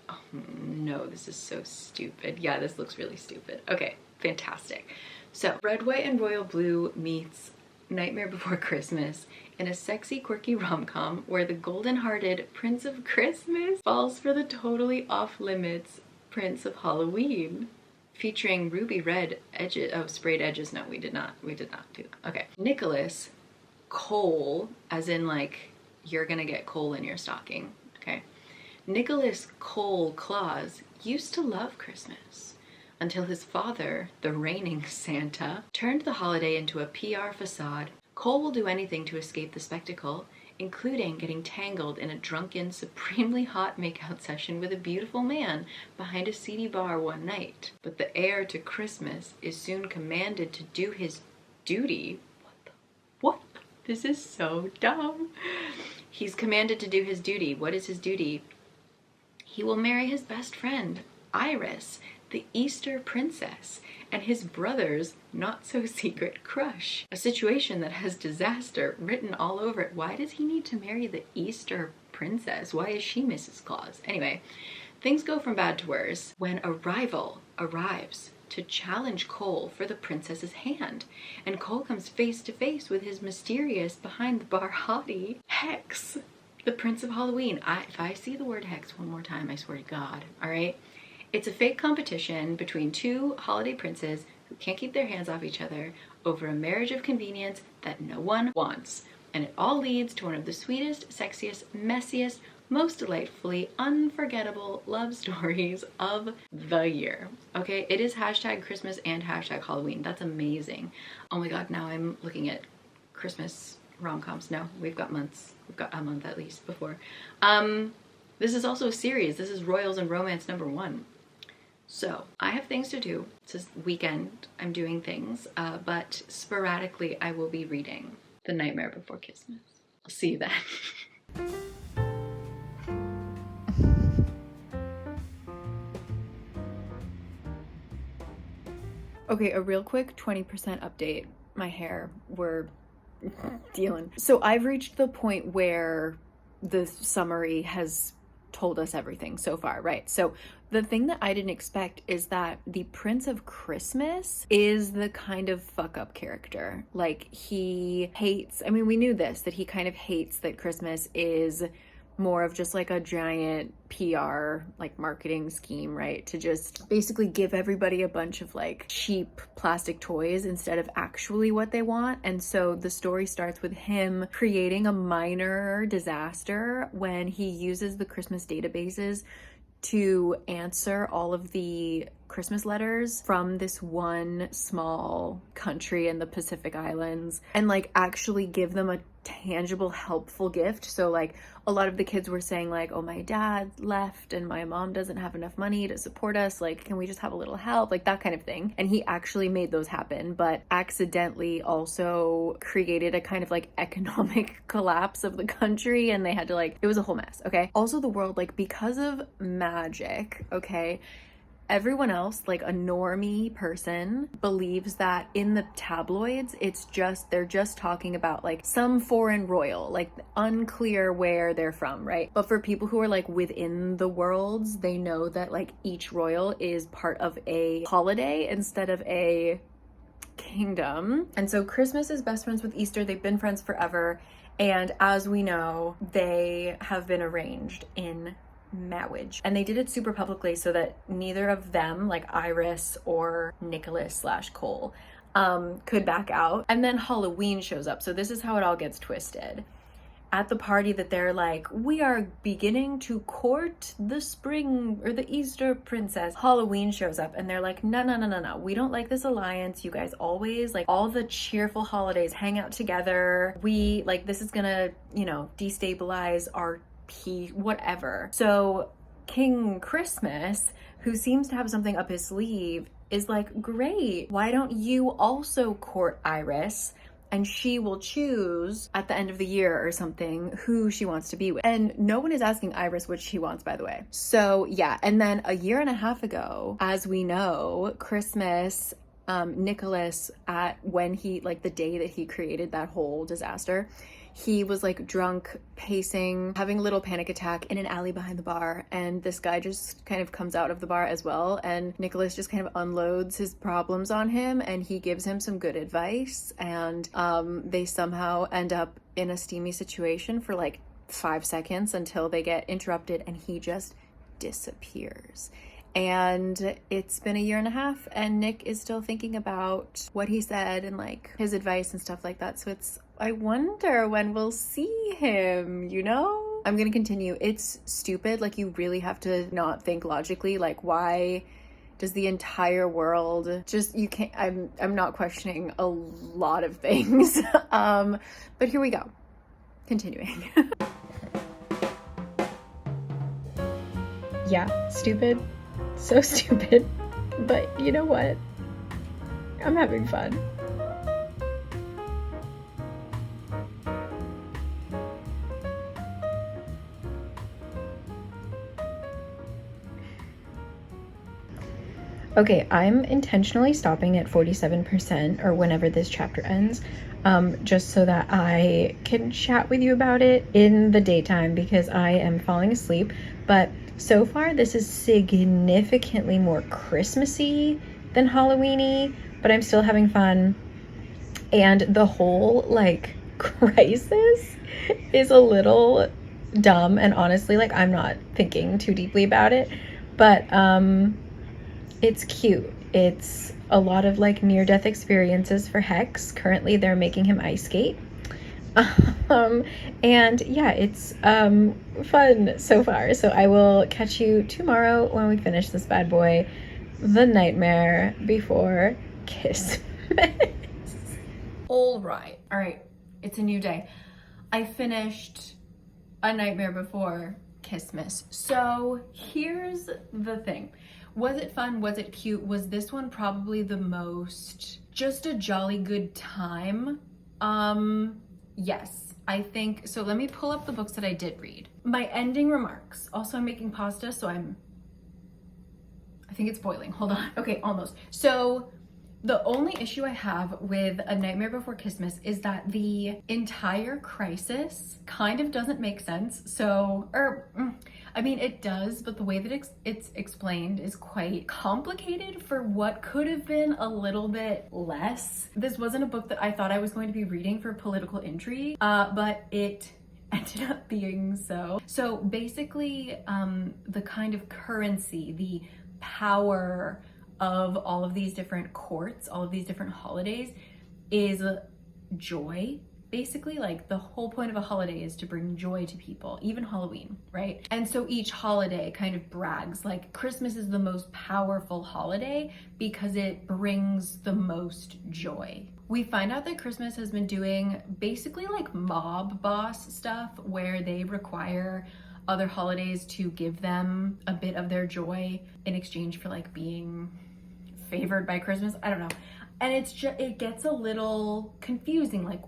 Oh no, this is so stupid. Yeah, this looks really stupid. Okay, fantastic. So, Red, White, and Royal Blue meets Nightmare Before Christmas in a sexy, quirky rom-com where the golden-hearted Prince of Christmas falls for the totally off-limits Prince of Halloween. Featuring ruby red edges, oh, sprayed edges. No, we did not do that. Okay. Nicholas Cole, as in like, you're gonna get coal in your stocking, okay? Nicholas Cole Claus used to love Christmas until his father, the reigning Santa, turned the holiday into a PR facade. Cole will do anything to escape the spectacle, including getting tangled in a drunken, supremely hot makeout session with a beautiful man behind a seedy bar one night. But the heir to Christmas is soon commanded to do his duty. What? This is so dumb. He's commanded to do his duty. What is his duty? He will marry his best friend, Iris, the Easter princess and his brother's not-so-secret crush. A situation that has disaster written all over it. Why does he need to marry the Easter princess? Why is she Mrs. Claus? Anyway, things go from bad to worse when a rival arrives to challenge Cole for the princess's hand. And Cole comes face to face with his mysterious behind-the-bar hottie, Hex, the Prince of Halloween. If I see the word Hex one more time, I swear to God, all right? It's a fake competition between two holiday princes who can't keep their hands off each other over a marriage of convenience that no one wants. And it all leads to one of the sweetest, sexiest, messiest, most delightfully unforgettable love stories of the year. Okay, it is hashtag Christmas and hashtag Halloween. That's amazing. Oh my God, now I'm looking at Christmas rom-coms. No, we've got months. We've got a month at least before. This is also a series. This is Royals and Romance #1. So I have things to do. It's this weekend. I'm doing things, but sporadically I will be reading The Nightmare Before Christmas. I'll see you then. Okay, a real quick 20% update. My hair, we're dealing. So I've reached the point where the summary has told us everything so far, right? So the thing that I didn't expect is that the Prince of Christmas is the kind of fuck up character. Like, he hates, I mean, we knew this, that he kind of hates that Christmas is more of just like a giant PR, like marketing scheme, right? To just basically give everybody a bunch of like cheap plastic toys instead of actually what they want. And so the story starts with him creating a minor disaster when he uses the Christmas databases to answer all of the Christmas letters from this one small country in the Pacific Islands and like actually give them a tangible, helpful gift. So like a lot of the kids were saying like, oh, my dad left and my mom doesn't have enough money to support us. Like, can we just have a little help? Like that kind of thing. And he actually made those happen, but accidentally also created a kind of like economic collapse of the country. And they had to like, it was a whole mess. Okay. Also the world, like because of magic, okay, everyone else, like a normie person, believes that in the tabloids, they're just talking about like some foreign royal, like unclear where they're from, right? But for people who are like within the worlds, they know that like each royal is part of a holiday instead of a kingdom. And so Christmas is best friends with Easter. They've been friends forever. And as we know, they have been arranged in marriage, and they did it super publicly so that neither of them, like Iris or Nicholas/Cole, could back out. And then Halloween shows up. So this is how it all gets twisted. At the party that they're like, we are beginning to court the spring or the Easter princess, Halloween shows up and they're like, no, we don't like this alliance. You guys always like all the cheerful holidays hang out together. We like, this is gonna, destabilize our whatever. So King Christmas, who seems to have something up his sleeve, is like, great, why don't you also court Iris and she will choose at the end of the year or something who she wants to be with. And no one is asking Iris what she wants, by the way. So yeah, and then a year and a half ago, as we know, Christmas, Nicholas, when he, like the day that he created that whole disaster, he was like drunk, pacing, having a little panic attack in an alley behind the bar. And this guy just kind of comes out of the bar as well. And Nicholas just kind of unloads his problems on him and he gives him some good advice. And they somehow end up in a steamy situation for like 5 seconds until they get interrupted and he just disappears. And it's been a year and a half and Nick is still thinking about what he said and like his advice and stuff like that. So I wonder when we'll see him, I'm gonna continue. It's stupid. Like, you really have to not think logically. Like, why does the entire world you can't, I'm not questioning a lot of things. But here we go. Continuing. Yeah, stupid. So stupid. But you know what? I'm having fun. Okay, I'm intentionally stopping at 47% or whenever this chapter ends, just so that I can chat with you about it in the daytime because I am falling asleep. But so far, this is significantly more Christmassy than Halloweeny, but I'm still having fun. And the whole like crisis is a little dumb, and honestly, like, I'm not thinking too deeply about it, but it's cute. It's a lot of like near-death experiences for Hex. Currently they're making him ice skate. And yeah, it's fun so far. So I will catch you tomorrow when we finish this bad boy, The Nightmare Before Christmas. All right, it's a new day. I finished A Nightmare Before Christmas. So here's the thing. Was it fun? Was it cute? Was this one probably the most just a jolly good time? Yes, I think so. Let me pull up the books that I did read. My ending remarks. Also, I'm making pasta, so I think it's boiling. Hold on. Okay, almost. So the only issue I have with A Nightmare Before Christmas is that the entire crisis kind of doesn't make sense. So, I mean, it does, but the way that it's explained is quite complicated for what could have been a little bit less. This wasn't a book that I thought I was going to be reading for political intrigue, but it ended up being so. So basically, the kind of currency, the power of all of these different courts, all of these different holidays is joy. Basically, like, the whole point of a holiday is to bring joy to people, even Halloween, right? And so each holiday kind of brags, like, Christmas is the most powerful holiday because it brings the most joy. We find out that Christmas has been doing basically like mob boss stuff where they require other holidays to give them a bit of their joy in exchange for like being favored by Christmas. I don't know. And it's just, it gets a little confusing. Like,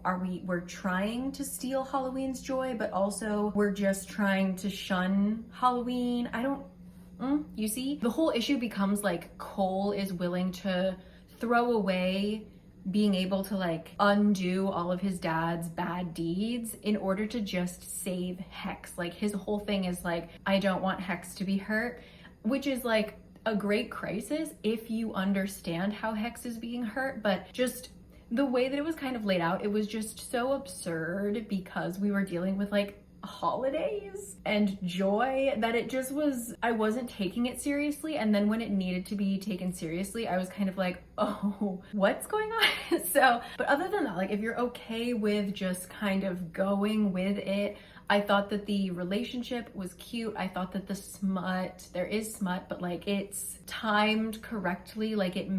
we're trying to steal Halloween's joy, but also we're just trying to shun Halloween. I don't, you see? The whole issue becomes like Cole is willing to throw away being able to like undo all of his dad's bad deeds in order to just save Hex. Like, his whole thing is like, I don't want Hex to be hurt, which is like a great crisis if you understand how Hex is being hurt, but just the way that it was kind of laid out, it was just so absurd because we were dealing with like holidays and joy that it just was, I wasn't taking it seriously. And then when it needed to be taken seriously, I was kind of like, oh, what's going on? So, but other than that, like, if you're okay with just kind of going with it, I thought that the relationship was cute. I thought that the smut, there is smut, but like it's timed correctly. Like it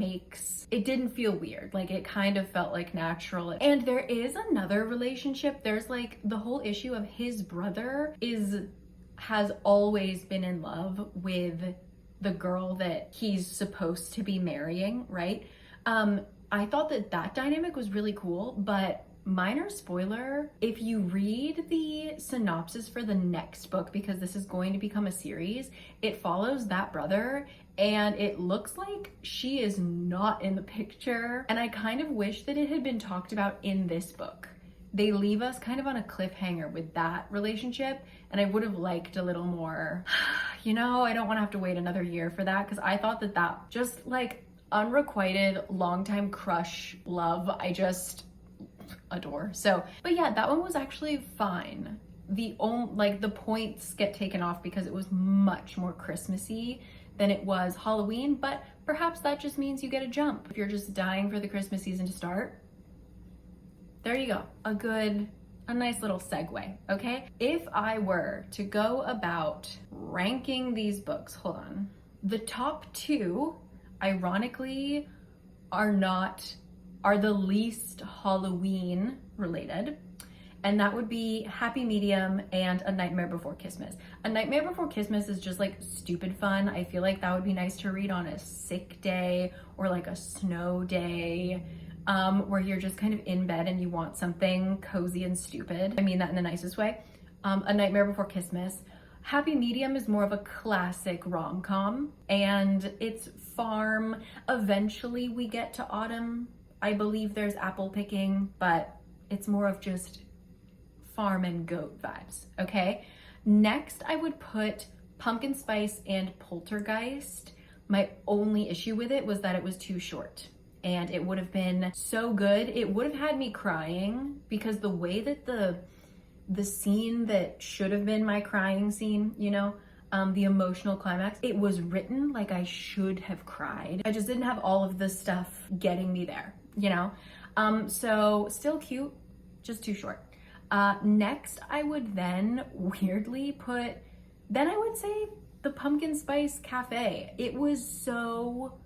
didn't feel weird. Like it kind of felt like natural. And there is another relationship. There's like the whole issue of his brother has always been in love with the girl that he's supposed to be marrying, right? I thought that dynamic was really cool, but minor spoiler, if you read the synopsis for the next book, because this is going to become a series, it follows that brother and it looks like she is not in the picture. And I kind of wish that it had been talked about in this book. They leave us kind of on a cliffhanger with that relationship, and I would have liked a little more, you know, I don't want to have to wait another year for that, because I thought that just like unrequited longtime crush love, I just adore. So, but yeah, that one was actually fine. The points get taken off because it was much more Christmassy than it was Halloween, but perhaps that just means you get a jump. If you're just dying for the Christmas season to start, there you go. A nice little segue, okay? If I were to go about ranking these books, hold on. The top two, ironically, are the least Halloween related, and that would be Happy Medium and A Nightmare Before Christmas. A Nightmare Before Christmas is just like stupid fun. I feel like that would be nice to read on a sick day or like a snow day, where you're just kind of in bed and you want something cozy and stupid. I mean that in the nicest way. A Nightmare Before Christmas. Happy Medium is more of a classic rom-com, and it's farm. Eventually we get to autumn. I believe there's apple picking, but it's more of just farm and goat vibes, okay? Next, I would put Pumpkin Spice and Poltergeist. My only issue with it was that it was too short, and it would have been so good. It would have had me crying, because the way that the scene that should have been my crying scene, you know, the emotional climax, it was written like I should have cried. I just didn't have all of the stuff getting me there, you know? So still cute, just too short. Next, I would then weirdly put, I would say the Pumpkin Spice Cafe. It was so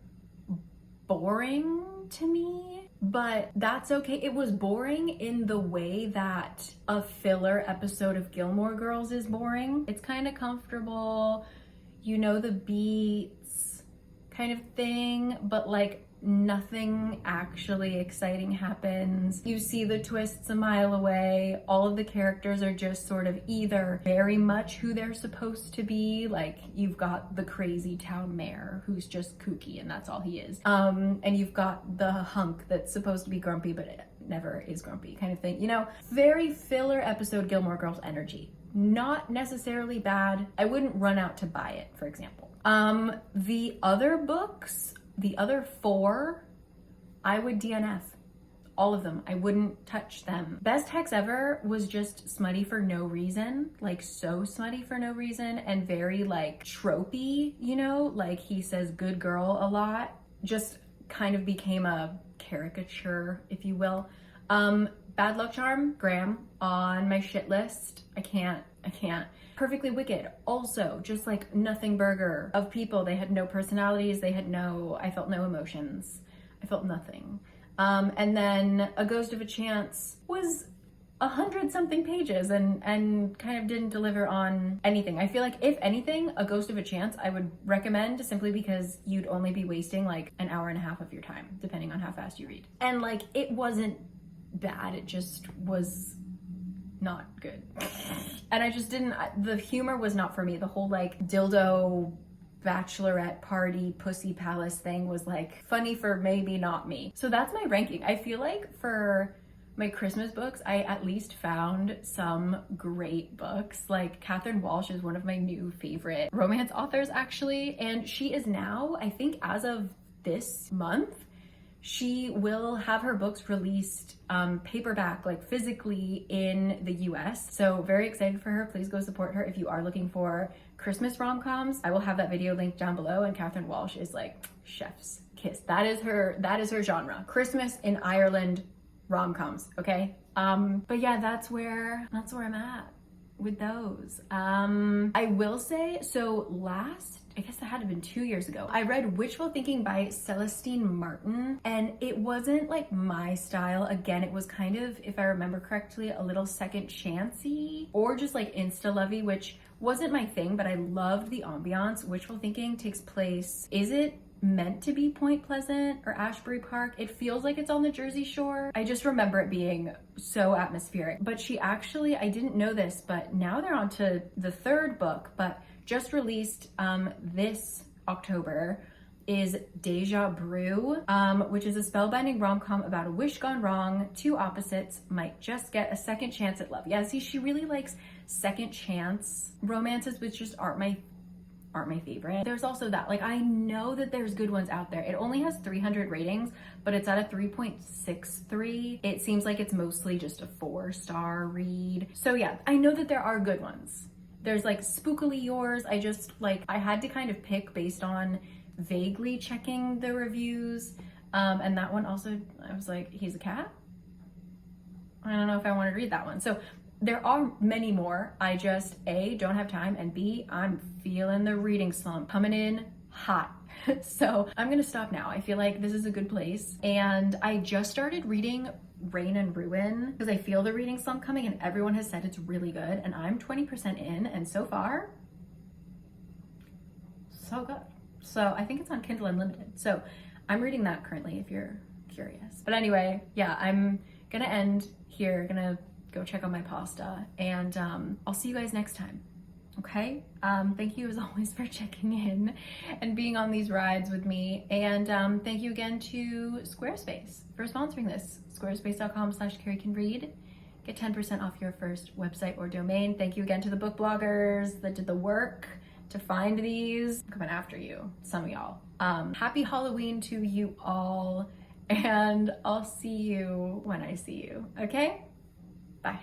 boring to me, but that's okay. It was boring in the way that a filler episode of Gilmore Girls is boring. It's kind of comfortable, you know, the beats kind of thing, but like nothing actually exciting happens. You see the twists a mile away. All of the characters are just sort of either very much who they're supposed to be, like you've got the crazy town mayor who's just kooky and that's all he is, and you've got the hunk that's supposed to be grumpy but it never is grumpy kind of thing, you know. Very filler episode Gilmore Girls energy. Not necessarily bad. I wouldn't run out to buy it, for example. The other books, the other 4, I would DNF. All of them. I wouldn't touch them. Best Hex Ever was just smutty for no reason. Like so smutty for no reason, and very like tropey, you know? Like he says good girl a lot. Just kind of became a caricature, if you will. Bad Luck Charm, Graham, on my shit list. I can't. Perfectly Wicked, also just like nothing burger of people. They had no personalities. I felt no emotions. I felt nothing. And then A Ghost of a Chance was 100-something pages and kind of didn't deliver on anything. I feel like if anything, A Ghost of a Chance I would recommend, simply because you'd only be wasting like an hour and a half of your time, depending on how fast you read. And like, it wasn't bad, it just was not good. And I just didn't, the humor was not for me. The whole like dildo bachelorette party pussy palace thing was like funny for maybe not me. So that's my ranking. I feel like for my Christmas books, I at least found some great books. Like Catherine Walsh is one of my new favorite romance authors actually, and she is now, I think as of this month, she will have her books released paperback, like physically in the US. So very excited for her. Please go support her if you are looking for Christmas rom-coms. I will have that video linked down below, and Catherine Walsh is like chef's kiss. That is her genre. Christmas in Ireland rom-coms, okay? But yeah, that's where I'm at with those. I will say, so I guess that had to have been 2 years ago, I read Wishful Thinking by Celestine Martin, and it wasn't like my style. Again, it was kind of, if I remember correctly, a little second chancey or just like insta-lovey, which wasn't my thing, but I loved the ambiance. Wishful Thinking takes place, is it meant to be Point Pleasant or Ashbury Park? It feels like it's on the Jersey Shore. I just remember it being so atmospheric. But she actually, I didn't know this, but now they're on to the 3rd book, but just released this October, is Deja Brew, which is a spellbinding rom-com about a wish gone wrong. 2 opposites might just get a second chance at love. Yeah, see, she really likes second chance romances, which just aren't my favorite. There's also that, like, I know that there's good ones out there. It only has 300 ratings, but it's at a 3.63. It seems like it's mostly just a 4-star read. So yeah, I know that there are good ones. There's like Spookily Yours. I had to kind of pick based on vaguely checking the reviews. And that one also, I was like, he's a cat? I don't know if I want to read that one. So there are many more. I just, A, don't have time, and B, I'm feeling the reading slump coming in hot. So I'm gonna stop now. I feel like this is a good place. And I just started reading Rain and Ruin because I feel the reading slump coming, and everyone has said it's really good, and I'm 20% in, and so far, so good. So I think it's on Kindle Unlimited. So I'm reading that currently if you're curious. But anyway, yeah, I'm gonna end here, gonna go check on my pasta, and I'll see you guys next time. Okay, thank you as always for checking in and being on these rides with me. And thank you again to Squarespace for sponsoring this. Squarespace.com/caricanread. Get 10% off your first website or domain. Thank you again to the book bloggers that did the work to find these. I'm coming after you, some of y'all. Happy Halloween to you all, and I'll see you when I see you, okay? Bye.